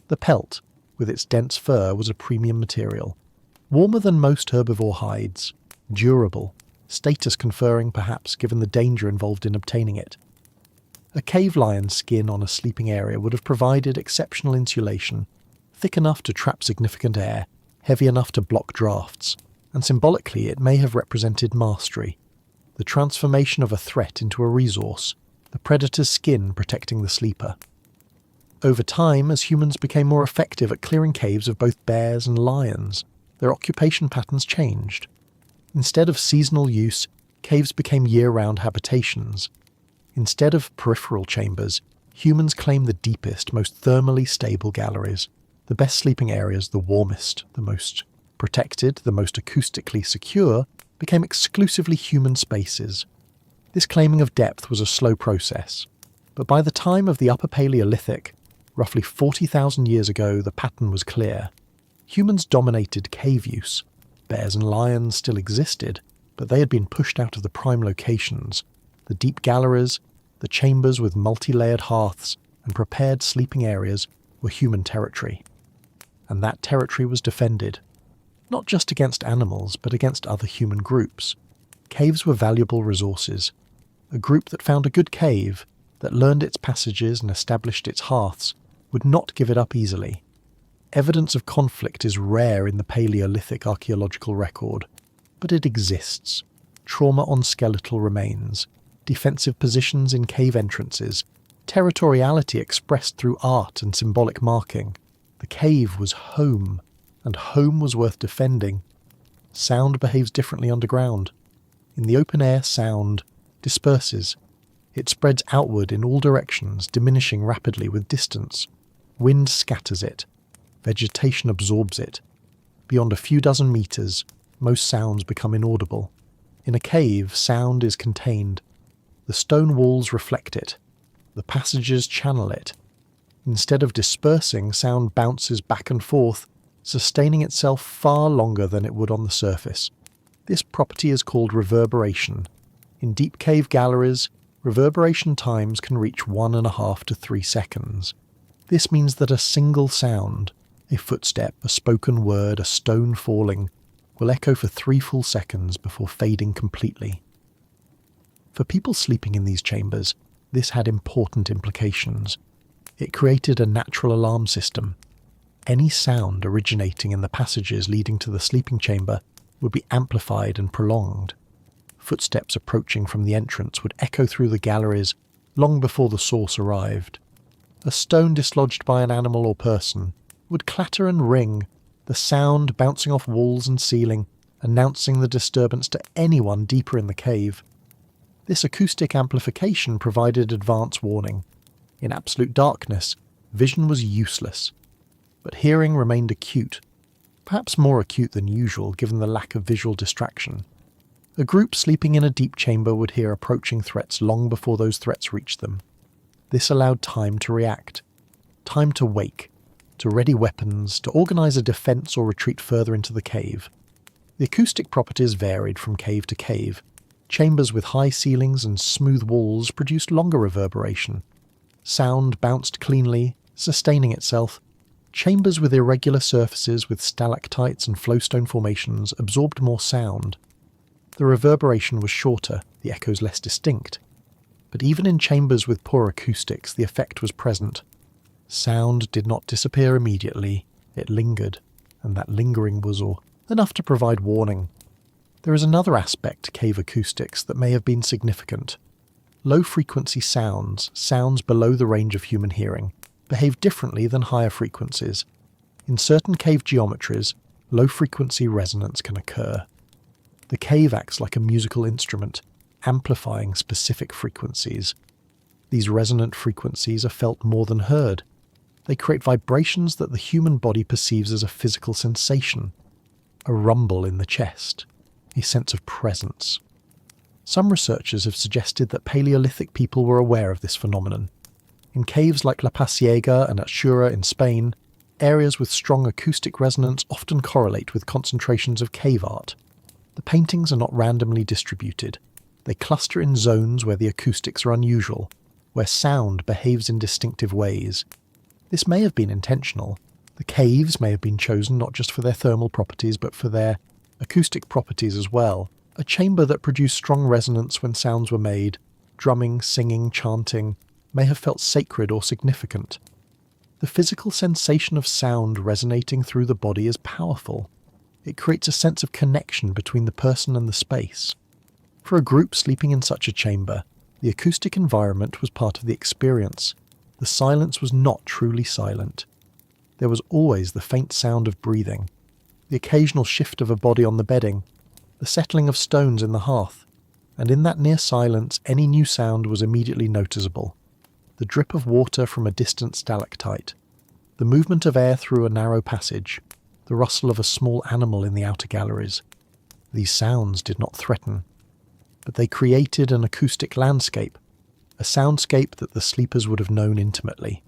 The pelt, with its dense fur, was a premium material. Warmer than most herbivore hides, durable, status-conferring perhaps given the danger involved in obtaining it. A cave lion's skin on a sleeping area would have provided exceptional insulation, thick enough to trap significant air, heavy enough to block drafts, and symbolically it may have represented mastery, the transformation of a threat into a resource, the predator's skin protecting the sleeper. Over time, as humans became more effective at clearing caves of both bears and lions, their occupation patterns changed. Instead of seasonal use, caves became year-round habitations. Instead of peripheral chambers, humans claimed the deepest, most thermally stable galleries, the best sleeping areas, the warmest, the most protected, the most acoustically secure, became exclusively human spaces. This claiming of depth was a slow process, but by the time of the Upper Paleolithic, roughly 40,000 years ago, the pattern was clear. Humans dominated cave use. Bears and lions still existed, but they had been pushed out of the prime locations, the deep galleries, the chambers with multi-layered hearths and prepared sleeping areas were human territory. And that territory was defended, not just against animals, but against other human groups. Caves were valuable resources. A group that found a good cave, that learned its passages and established its hearths, would not give it up easily. Evidence of conflict is rare in the Paleolithic archaeological record, but it exists. Trauma on skeletal remains, defensive positions in cave entrances, territoriality expressed through art and symbolic marking. The cave was home, and home was worth defending. Sound behaves differently underground. In the open air, sound disperses. It spreads outward in all directions, diminishing rapidly with distance. Wind scatters it. Vegetation absorbs it. Beyond a few dozen meters, most sounds become inaudible. In a cave, sound is contained. The stone walls reflect it. The passages channel it. Instead of dispersing, sound bounces back and forth, sustaining itself far longer than it would on the surface. This property is called reverberation. In deep cave galleries, reverberation times can reach 1.5 to 3 seconds. This means that a single sound, a footstep, a spoken word, a stone falling, will echo for 3 full seconds before fading completely. For people sleeping in these chambers, this had important implications. It created a natural alarm system. Any sound originating in the passages leading to the sleeping chamber would be amplified and prolonged. Footsteps approaching from the entrance would echo through the galleries long before the source arrived. A stone dislodged by an animal or person would clatter and ring, the sound bouncing off walls and ceiling, announcing the disturbance to anyone deeper in the cave. This acoustic amplification provided advance warning. In absolute darkness, vision was useless, but hearing remained acute, perhaps more acute than usual given the lack of visual distraction. A group sleeping in a deep chamber would hear approaching threats long before those threats reached them. This allowed time to react, time to wake, to ready weapons, to organise a defence or retreat further into the cave. The acoustic properties varied from cave to cave. Chambers with high ceilings and smooth walls produced longer reverberation. Sound bounced cleanly, sustaining itself. Chambers with irregular surfaces with stalactites and flowstone formations absorbed more sound. The reverberation was shorter, the echoes less distinct. But even in chambers with poor acoustics, the effect was present. Sound did not disappear immediately, it lingered, and that lingering was enough to provide warning. There is another aspect to cave acoustics that may have been significant. Low-frequency sounds, sounds below the range of human hearing, behave differently than higher frequencies. In certain cave geometries, low-frequency resonance can occur. The cave acts like a musical instrument, amplifying specific frequencies. These resonant frequencies are felt more than heard. They create vibrations that the human body perceives as a physical sensation, a rumble in the chest, a sense of presence. Some researchers have suggested that Paleolithic people were aware of this phenomenon. In caves like La Pasiega and Achura in Spain, areas with strong acoustic resonance often correlate with concentrations of cave art. The paintings are not randomly distributed. They cluster in zones where the acoustics are unusual, where sound behaves in distinctive ways. This may have been intentional. The caves may have been chosen not just for their thermal properties but for their acoustic properties as well. A chamber that produced strong resonance when sounds were made, drumming, singing, chanting, may have felt sacred or significant. The physical sensation of sound resonating through the body is powerful. It creates a sense of connection between the person and the space. For a group sleeping in such a chamber, the acoustic environment was part of the experience. The silence was not truly silent. There was always the faint sound of breathing, the occasional shift of a body on the bedding, the settling of stones in the hearth, and in that near silence any new sound was immediately noticeable. The drip of water from a distant stalactite, the movement of air through a narrow passage, the rustle of a small animal in the outer galleries. These sounds did not threaten, but they created an acoustic landscape, a soundscape that the sleepers would have known intimately.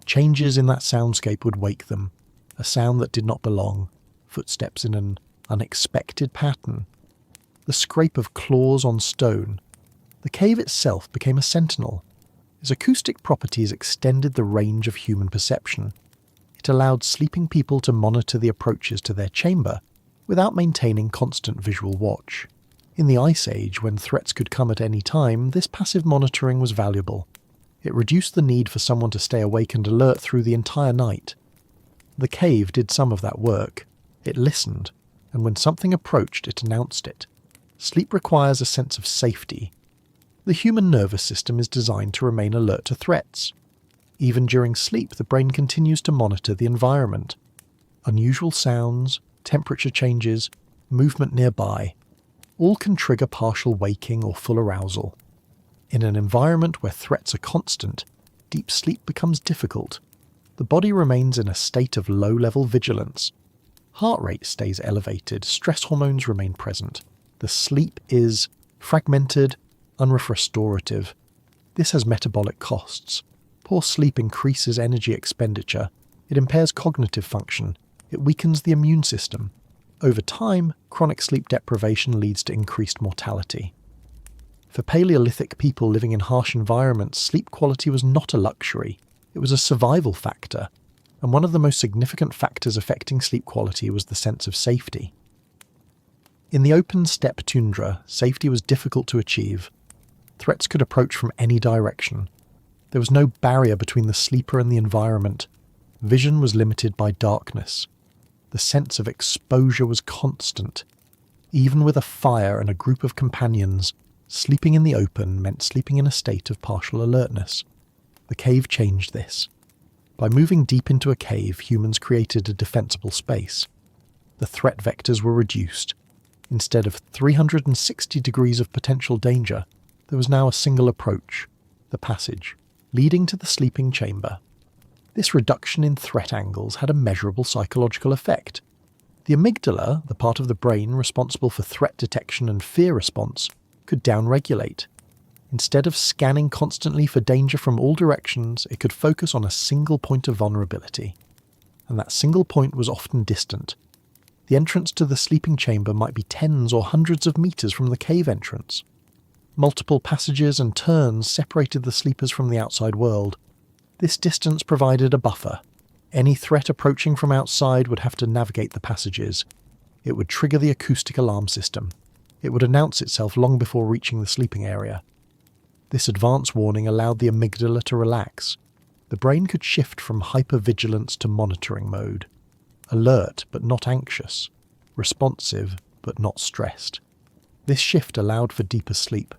Changes in that soundscape would wake them, a sound that did not belong, footsteps in an unexpected pattern, the scrape of claws on stone. The cave itself became a sentinel. Its acoustic properties extended the range of human perception. It allowed sleeping people to monitor the approaches to their chamber without maintaining constant visual watch. In the Ice Age, when threats could come at any time, this passive monitoring was valuable. It reduced the need for someone to stay awake and alert through the entire night. The cave did some of that work. It listened, and when something approached, it announced it. Sleep requires a sense of safety. The human nervous system is designed to remain alert to threats. Even during sleep, the brain continues to monitor the environment. Unusual sounds, temperature changes, movement nearby, all can trigger partial waking or full arousal. In an environment where threats are constant, deep sleep becomes difficult. The body remains in a state of low-level vigilance. Heart rate stays elevated, stress hormones remain present. The sleep is fragmented, unrestorative. This has metabolic costs. Poor sleep increases energy expenditure. It impairs cognitive function. It weakens the immune system. Over time, chronic sleep deprivation leads to increased mortality. For Paleolithic people living in harsh environments, sleep quality was not a luxury. It was a survival factor, and one of the most significant factors affecting sleep quality was the sense of safety. In the open steppe tundra, safety was difficult to achieve. Threats could approach from any direction. There was no barrier between the sleeper and the environment. Vision was limited by darkness. The sense of exposure was constant. Even with a fire and a group of companions, sleeping in the open meant sleeping in a state of partial alertness. The cave changed this. By moving deep into a cave, humans created a defensible space. The threat vectors were reduced. Instead of 360 degrees of potential danger, there was now a single approach, the passage, leading to the sleeping chamber. This reduction in threat angles had a measurable psychological effect. The amygdala, the part of the brain responsible for threat detection and fear response, could downregulate. Instead of scanning constantly for danger from all directions, it could focus on a single point of vulnerability. And that single point was often distant. The entrance to the sleeping chamber might be tens or hundreds of meters from the cave entrance. Multiple passages and turns separated the sleepers from the outside world. This distance provided a buffer. Any threat approaching from outside would have to navigate the passages. It would trigger the acoustic alarm system. It would announce itself long before reaching the sleeping area. This advance warning allowed the amygdala to relax. The brain could shift from hypervigilance to monitoring mode. Alert but not anxious. Responsive but not stressed. This shift allowed for deeper sleep.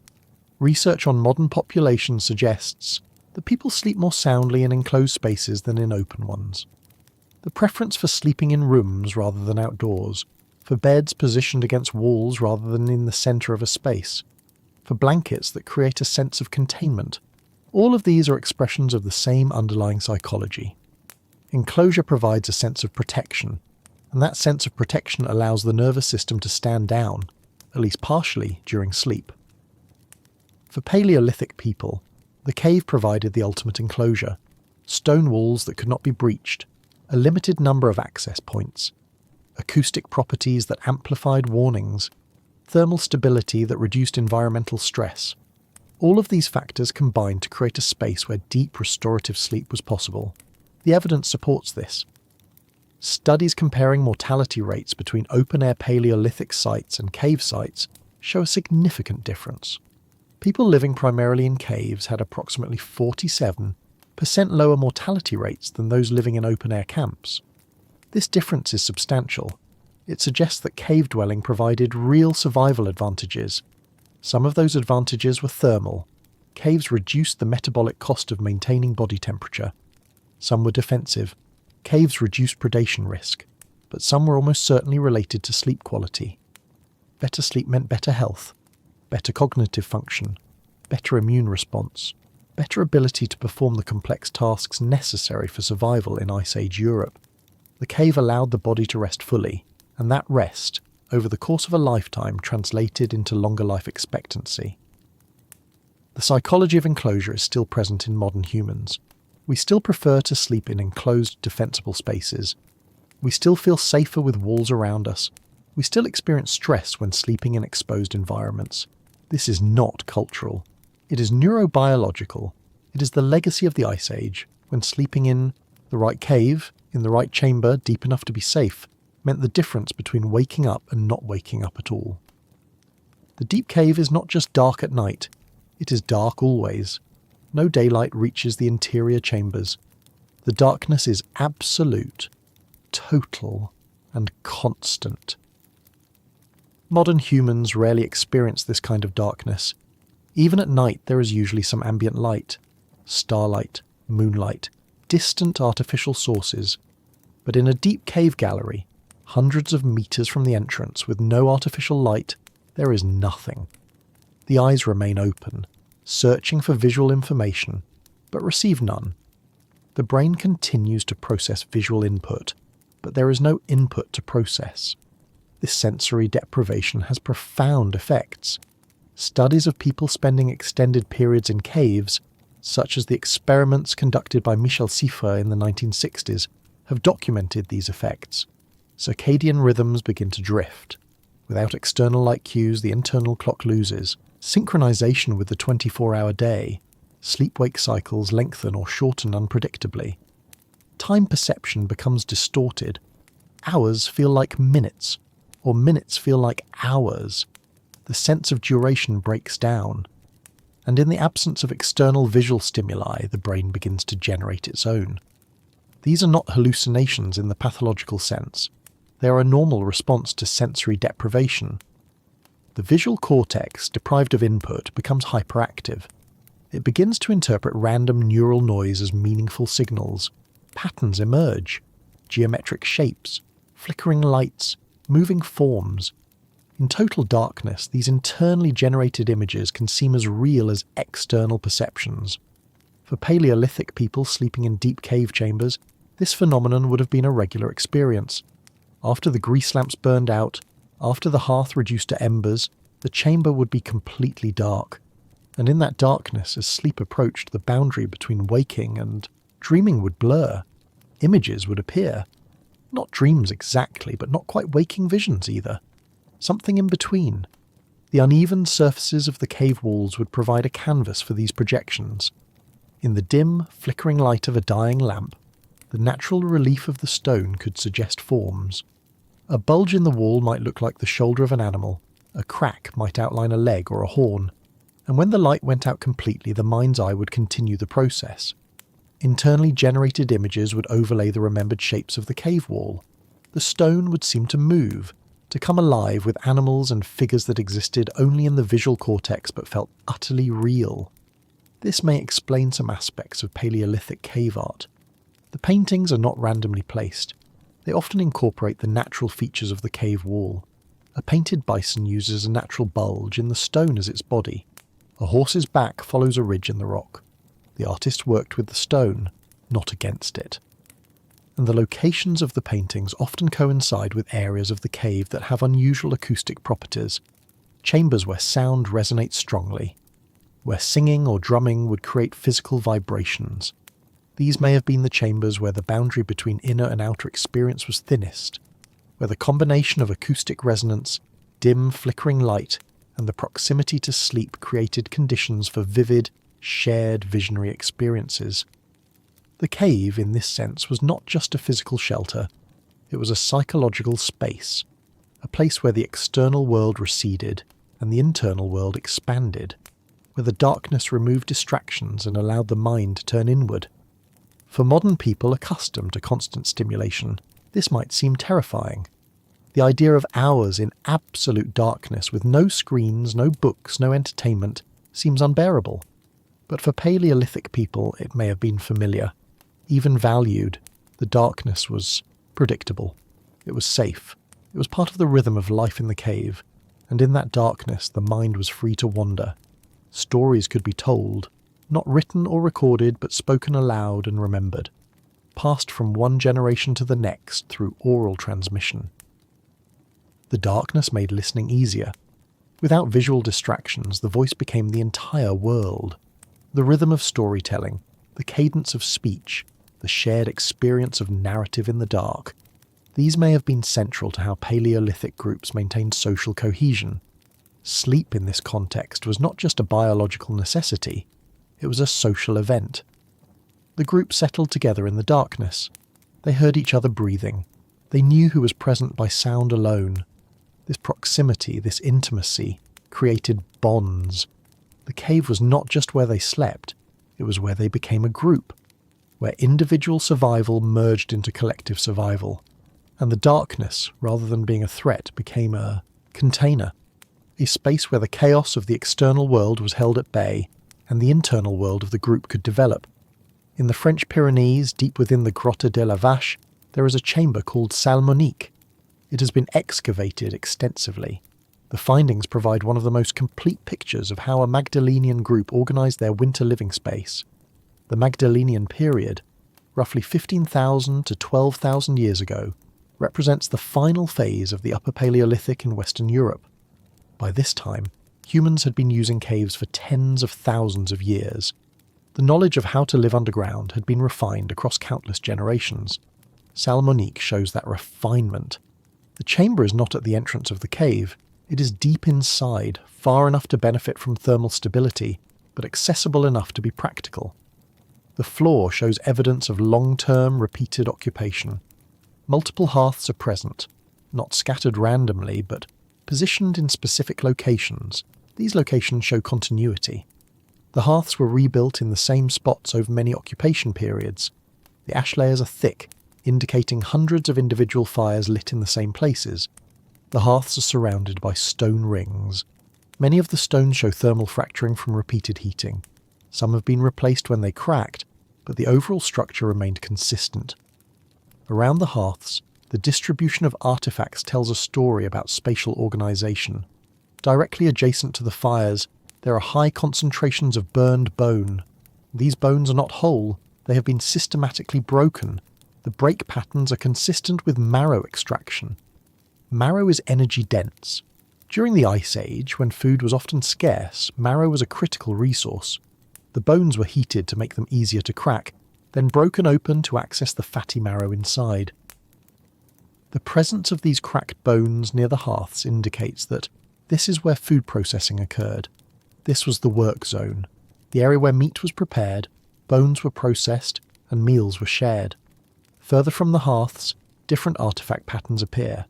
Research on modern populations suggests that people sleep more soundly in enclosed spaces than in open ones. The preference for sleeping in rooms rather than outdoors, for beds positioned against walls rather than in the centre of a space, for blankets that create a sense of containment. All of these are expressions of the same underlying psychology. Enclosure provides a sense of protection, and that sense of protection allows the nervous system to stand down, at least partially, during sleep. For Paleolithic people, the cave provided the ultimate enclosure: stone walls that could not be breached, a limited number of access points, acoustic properties that amplified warnings, thermal stability that reduced environmental stress. All of these factors combined to create a space where deep restorative sleep was possible. The evidence supports this. Studies comparing mortality rates between open-air Paleolithic sites and cave sites show a significant difference. People living primarily in caves had approximately 47% lower mortality rates than those living in open-air camps. This difference is substantial. It suggests that cave dwelling provided real survival advantages. Some of those advantages were thermal. Caves reduced the metabolic cost of maintaining body temperature. Some were defensive. Caves reduced predation risk, but some were almost certainly related to sleep quality. Better sleep meant better health, better cognitive function, better immune response, better ability to perform the complex tasks necessary for survival in Ice Age Europe. The cave allowed the body to rest fully, and that rest, over the course of a lifetime, translated into longer life expectancy. The psychology of enclosure is still present in modern humans. We still prefer to sleep in enclosed, defensible spaces. We still feel safer with walls around us. We still experience stress when sleeping in exposed environments. This is not cultural. It is neurobiological. It is the legacy of the Ice Age, when sleeping in the right cave, in the right chamber, deep enough to be safe, meant the difference between waking up and not waking up at all. The deep cave is not just dark at night. It is dark always. No daylight reaches the interior chambers. The darkness is absolute, total, and constant. Modern humans rarely experience this kind of darkness. Even at night there is usually some ambient light, starlight, moonlight, distant artificial sources. But in a deep cave gallery, hundreds of meters from the entrance with no artificial light, there is nothing. The eyes remain open, searching for visual information, but receive none. The brain continues to process visual input, but there is no input to process. This sensory deprivation has profound effects. Studies of people spending extended periods in caves, such as the experiments conducted by Michel Siffre in the 1960s, have documented these effects. Circadian rhythms begin to drift. Without external light cues, the internal clock loses synchronization with the 24-hour day. Sleep-wake cycles lengthen or shorten unpredictably. Time perception becomes distorted. Hours feel like minutes, or minutes feel like hours. The sense of duration breaks down. And in the absence of external visual stimuli, the brain begins to generate its own. These are not hallucinations in the pathological sense. They are a normal response to sensory deprivation. The visual cortex, deprived of input, becomes hyperactive. It begins to interpret random neural noise as meaningful signals. Patterns emerge. Geometric shapes, flickering lights, moving forms. In total darkness, these internally generated images can seem as real as external perceptions. For Paleolithic people sleeping in deep cave chambers, this phenomenon would have been a regular experience. After the grease lamps burned out, after the hearth reduced to embers, the chamber would be completely dark. and in that darkness, as sleep approached, the boundary between waking and dreaming would blur. Images would appear. Not dreams exactly, but not quite waking visions either. Something in between. The uneven surfaces of the cave walls would provide a canvas for these projections. In the dim, flickering light of a dying lamp, the natural relief of the stone could suggest forms. A bulge in the wall might look like the shoulder of an animal, a crack might outline a leg or a horn, and when the light went out completely, the mind's eye would continue the process. Internally generated images would overlay the remembered shapes of the cave wall. The stone would seem to move, to come alive with animals and figures that existed only in the visual cortex but felt utterly real. This may explain some aspects of Paleolithic cave art. The paintings are not randomly placed. They often incorporate the natural features of the cave wall. A painted bison uses a natural bulge in the stone as its body. A horse's back follows a ridge in the rock. The artist worked with the stone, not against it. And the locations of the paintings often coincide with areas of the cave that have unusual acoustic properties, chambers where sound resonates strongly, where singing or drumming would create physical vibrations. These may have been the chambers where the boundary between inner and outer experience was thinnest, where the combination of acoustic resonance, dim flickering light, and the proximity to sleep created conditions for vivid, shared visionary experiences. The cave, in this sense, was not just a physical shelter, it was a psychological space, a place where the external world receded and the internal world expanded, where the darkness removed distractions and allowed the mind to turn inward. For modern people accustomed to constant stimulation, this might seem terrifying. The idea of hours in absolute darkness with no screens, no books, no entertainment seems unbearable. But for Paleolithic people, it may have been familiar. Even valued, the darkness was predictable. It was safe. It was part of the rhythm of life in the cave, and in that darkness the mind was free to wander. Stories could be told, not written or recorded, but spoken aloud and remembered, passed from one generation to the next through oral transmission. The darkness made listening easier. Without visual distractions, the voice became the entire world. The rhythm of storytelling, the cadence of speech, the shared experience of narrative in the dark. These may have been central to how Paleolithic groups maintained social cohesion. Sleep in this context was not just a biological necessity, it was a social event. The group settled together in the darkness. They heard each other breathing. They knew who was present by sound alone. This proximity, this intimacy, created bonds. The cave was not just where they slept, it was where they became a group, where individual survival merged into collective survival, and the darkness, rather than being a threat, became a container, a space where the chaos of the external world was held at bay, and the internal world of the group could develop. In the French Pyrenees, deep within the Grotte de la Vache, there is a chamber called Salle Monique. It has been excavated extensively. The findings provide one of the most complete pictures of how a Magdalenian group organised their winter living space. The Magdalenian period, roughly 15,000 to 12,000 years ago, represents the final phase of the Upper Paleolithic in Western Europe. By this time, humans had been using caves for tens of thousands of years. The knowledge of how to live underground had been refined across countless generations. Salle Monique shows that refinement. The chamber is not at the entrance of the cave. It is deep inside, far enough to benefit from thermal stability, but accessible enough to be practical. The floor shows evidence of long-term, repeated occupation. Multiple hearths are present, not scattered randomly, but positioned in specific locations. These locations show continuity. The hearths were rebuilt in the same spots over many occupation periods. The ash layers are thick, indicating hundreds of individual fires lit in the same places. The hearths are surrounded by stone rings. Many of the stones show thermal fracturing from repeated heating. Some have been replaced when they cracked, but the overall structure remained consistent. Around the hearths, the distribution of artifacts tells a story about spatial organisation. Directly adjacent to the fires, there are high concentrations of burned bone. These bones are not whole, they have been systematically broken. The break patterns are consistent with marrow extraction. Marrow is energy dense. During the Ice Age, when food was often scarce, marrow was a critical resource. The bones were heated to make them easier to crack, then broken open to access the fatty marrow inside. The presence of these cracked bones near the hearths indicates that this is where food processing occurred. This was the work zone, the area where meat was prepared, bones were processed, and meals were shared. Further from the hearths, different artifact patterns appear.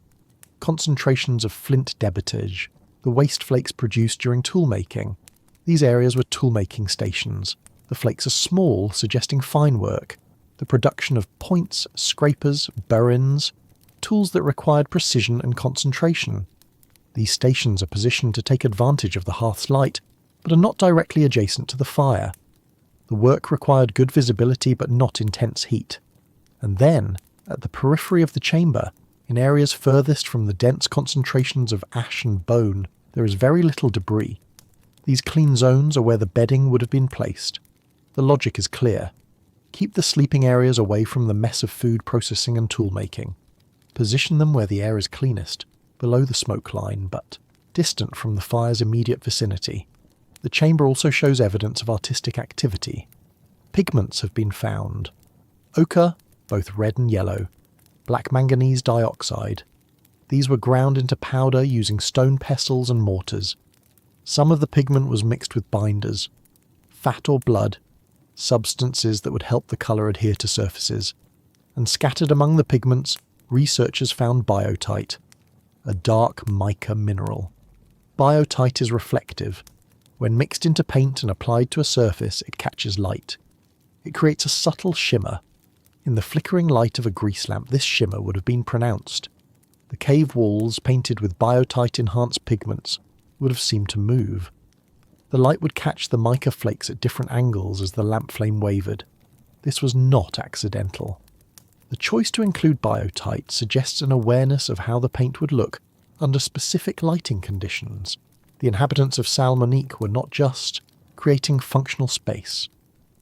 Concentrations of flint debitage, the waste flakes produced during tool-making. These areas were tool-making stations. The flakes are small, suggesting fine work. The production of points, scrapers, burins, tools that required precision and concentration. These stations are positioned to take advantage of the hearth's light, but are not directly adjacent to the fire. The work required good visibility but not intense heat. And then, at the periphery of the chamber, in areas furthest from the dense concentrations of ash and bone, there is very little debris. These clean zones are where the bedding would have been placed. The logic is clear. Keep the sleeping areas away from the mess of food processing and tool making. Position them where the air is cleanest, below the smoke line, but distant from the fire's immediate vicinity. The chamber also shows evidence of artistic activity. Pigments have been found. Ochre, both red and yellow. Black manganese dioxide. These were ground into powder using stone pestles and mortars. Some of the pigment was mixed with binders. Fat or blood, substances that would help the colour adhere to surfaces. And scattered among the pigments, researchers found biotite, a dark mica mineral. Biotite is reflective. When mixed into paint and applied to a surface, it catches light. It creates a subtle shimmer. In the flickering light of a grease lamp, this shimmer would have been pronounced. The cave walls, painted with biotite-enhanced pigments, would have seemed to move. The light would catch the mica flakes at different angles as the lamp flame wavered. This was not accidental. The choice to include biotite suggests an awareness of how the paint would look under specific lighting conditions. The inhabitants of Salle Monique were not just creating functional space.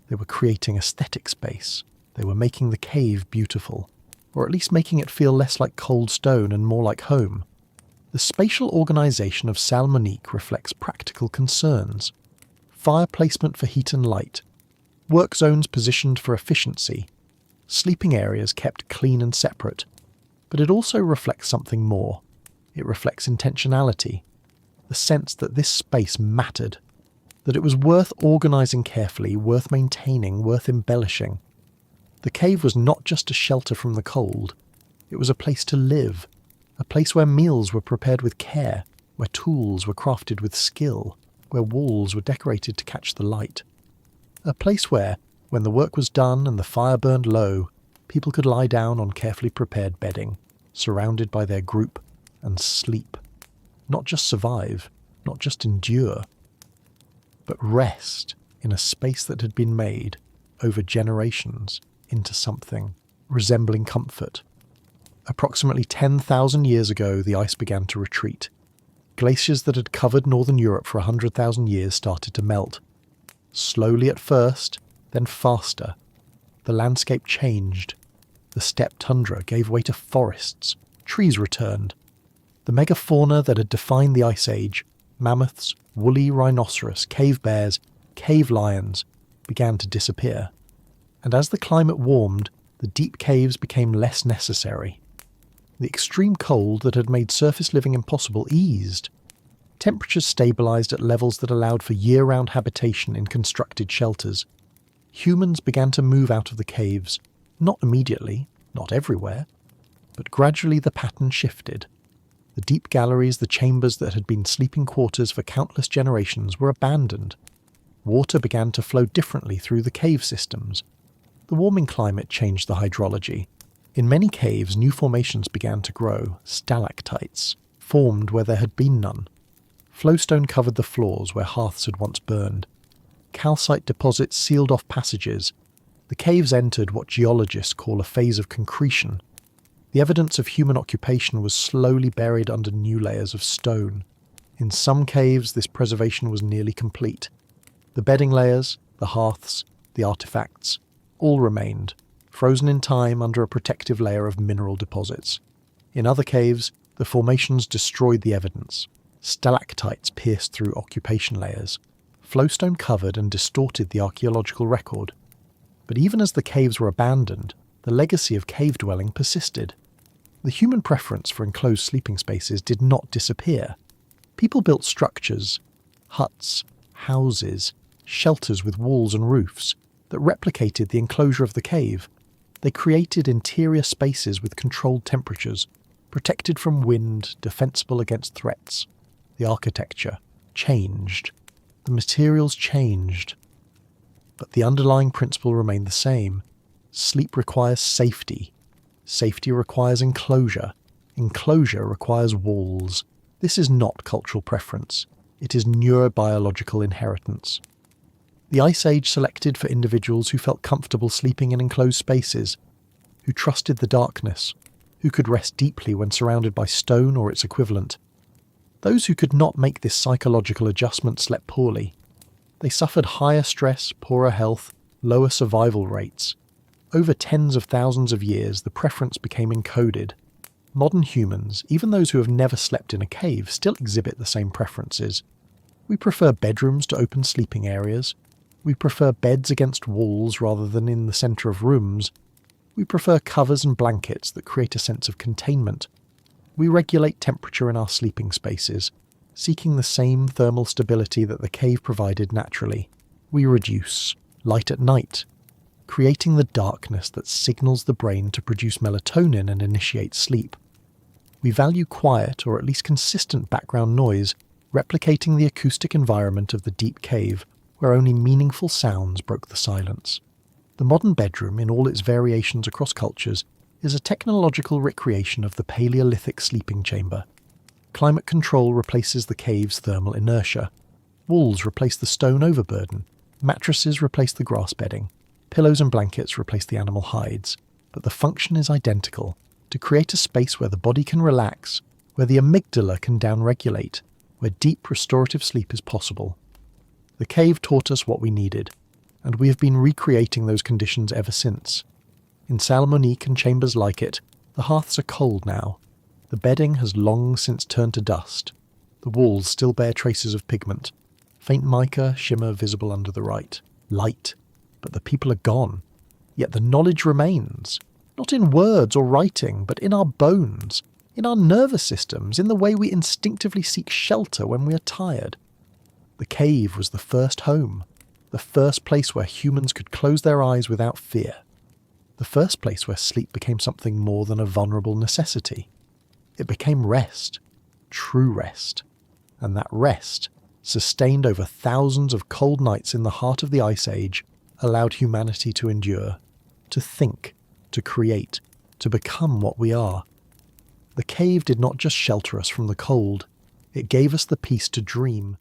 They were creating aesthetic space. They were making the cave beautiful, or at least making it feel less like cold stone and more like home. The spatial organisation of Salle Monique reflects practical concerns. Fire placement for heat and light. Work zones positioned for efficiency. Sleeping areas kept clean and separate. But it also reflects something more. It reflects intentionality. The sense that this space mattered. That it was worth organising carefully, worth maintaining, worth embellishing. The cave was not just a shelter from the cold. It was a place to live. A place where meals were prepared with care, where tools were crafted with skill, where walls were decorated to catch the light. A place where, when the work was done and the fire burned low, people could lie down on carefully prepared bedding, surrounded by their group, and sleep. Not just survive, not just endure, but rest in a space that had been made, over generations, into something resembling comfort. Approximately 10,000 years ago, the ice began to retreat. Glaciers that had covered northern Europe for 100,000 years started to melt. Slowly at first, then faster. The landscape changed. The steppe tundra gave way to forests. Trees returned. The megafauna that had defined the Ice Age, mammoths, woolly rhinoceros, cave bears, cave lions, began to disappear. And as the climate warmed, the deep caves became less necessary. The extreme cold that had made surface living impossible eased. Temperatures stabilized at levels that allowed for year-round habitation in constructed shelters. Humans began to move out of the caves, not immediately, not everywhere, but gradually the pattern shifted. The deep galleries, the chambers that had been sleeping quarters for countless generations, were abandoned. Water began to flow differently through the cave systems. The warming climate changed the hydrology. In many caves, new formations began to grow. Stalactites formed where there had been none. Flowstone covered the floors where hearths had once burned. Calcite deposits sealed off passages. The caves entered what geologists call a phase of concretion. The evidence of human occupation was slowly buried under new layers of stone. In some caves, this preservation was nearly complete. The bedding layers, the hearths, the artifacts, all remained, frozen in time under a protective layer of mineral deposits. In other caves, the formations destroyed the evidence. Stalactites pierced through occupation layers. Flowstone covered and distorted the archaeological record. But even as the caves were abandoned, the legacy of cave dwelling persisted. The human preference for enclosed sleeping spaces did not disappear. People built structures, huts, houses, shelters with walls and roofs that replicated the enclosure of the cave. They created interior spaces with controlled temperatures, protected from wind, defensible against threats. The architecture changed. The materials changed. But the underlying principle remained the same. Sleep requires safety. Safety requires enclosure. Enclosure requires walls. This is not cultural preference. It is neurobiological inheritance. The Ice Age selected for individuals who felt comfortable sleeping in enclosed spaces, who trusted the darkness, who could rest deeply when surrounded by stone or its equivalent. Those who could not make this psychological adjustment slept poorly. They suffered higher stress, poorer health, lower survival rates. Over tens of thousands of years, the preference became encoded. Modern humans, even those who have never slept in a cave, still exhibit the same preferences. We prefer bedrooms to open sleeping areas. We prefer beds against walls rather than in the centre of rooms. We prefer covers and blankets that create a sense of containment. We regulate temperature in our sleeping spaces, seeking the same thermal stability that the cave provided naturally. We reduce light at night, creating the darkness that signals the brain to produce melatonin and initiate sleep. We value quiet or at least consistent background noise, replicating the acoustic environment of the deep cave where only meaningful sounds broke the silence. The modern bedroom, in all its variations across cultures, is a technological recreation of the Paleolithic sleeping chamber. Climate control replaces the cave's thermal inertia. Walls replace the stone overburden. Mattresses replace the grass bedding. Pillows and blankets replace the animal hides. But the function is identical: to create a space where the body can relax, where the amygdala can downregulate, where deep restorative sleep is possible. The cave taught us what we needed, and we have been recreating those conditions ever since. In Salle Monique and chambers like it, the hearths are cold now. The bedding has long since turned to dust. The walls still bear traces of pigment. Faint mica shimmer visible under the light. But the people are gone. Yet the knowledge remains. Not in words or writing, but in our bones, in our nervous systems, in the way we instinctively seek shelter when we are tired. The cave was the first home, the first place where humans could close their eyes without fear. The first place where sleep became something more than a vulnerable necessity. It became rest, true rest. And that rest, sustained over thousands of cold nights in the heart of the Ice Age, allowed humanity to endure, to think, to create, to become what we are. The cave did not just shelter us from the cold, it gave us the peace to dream,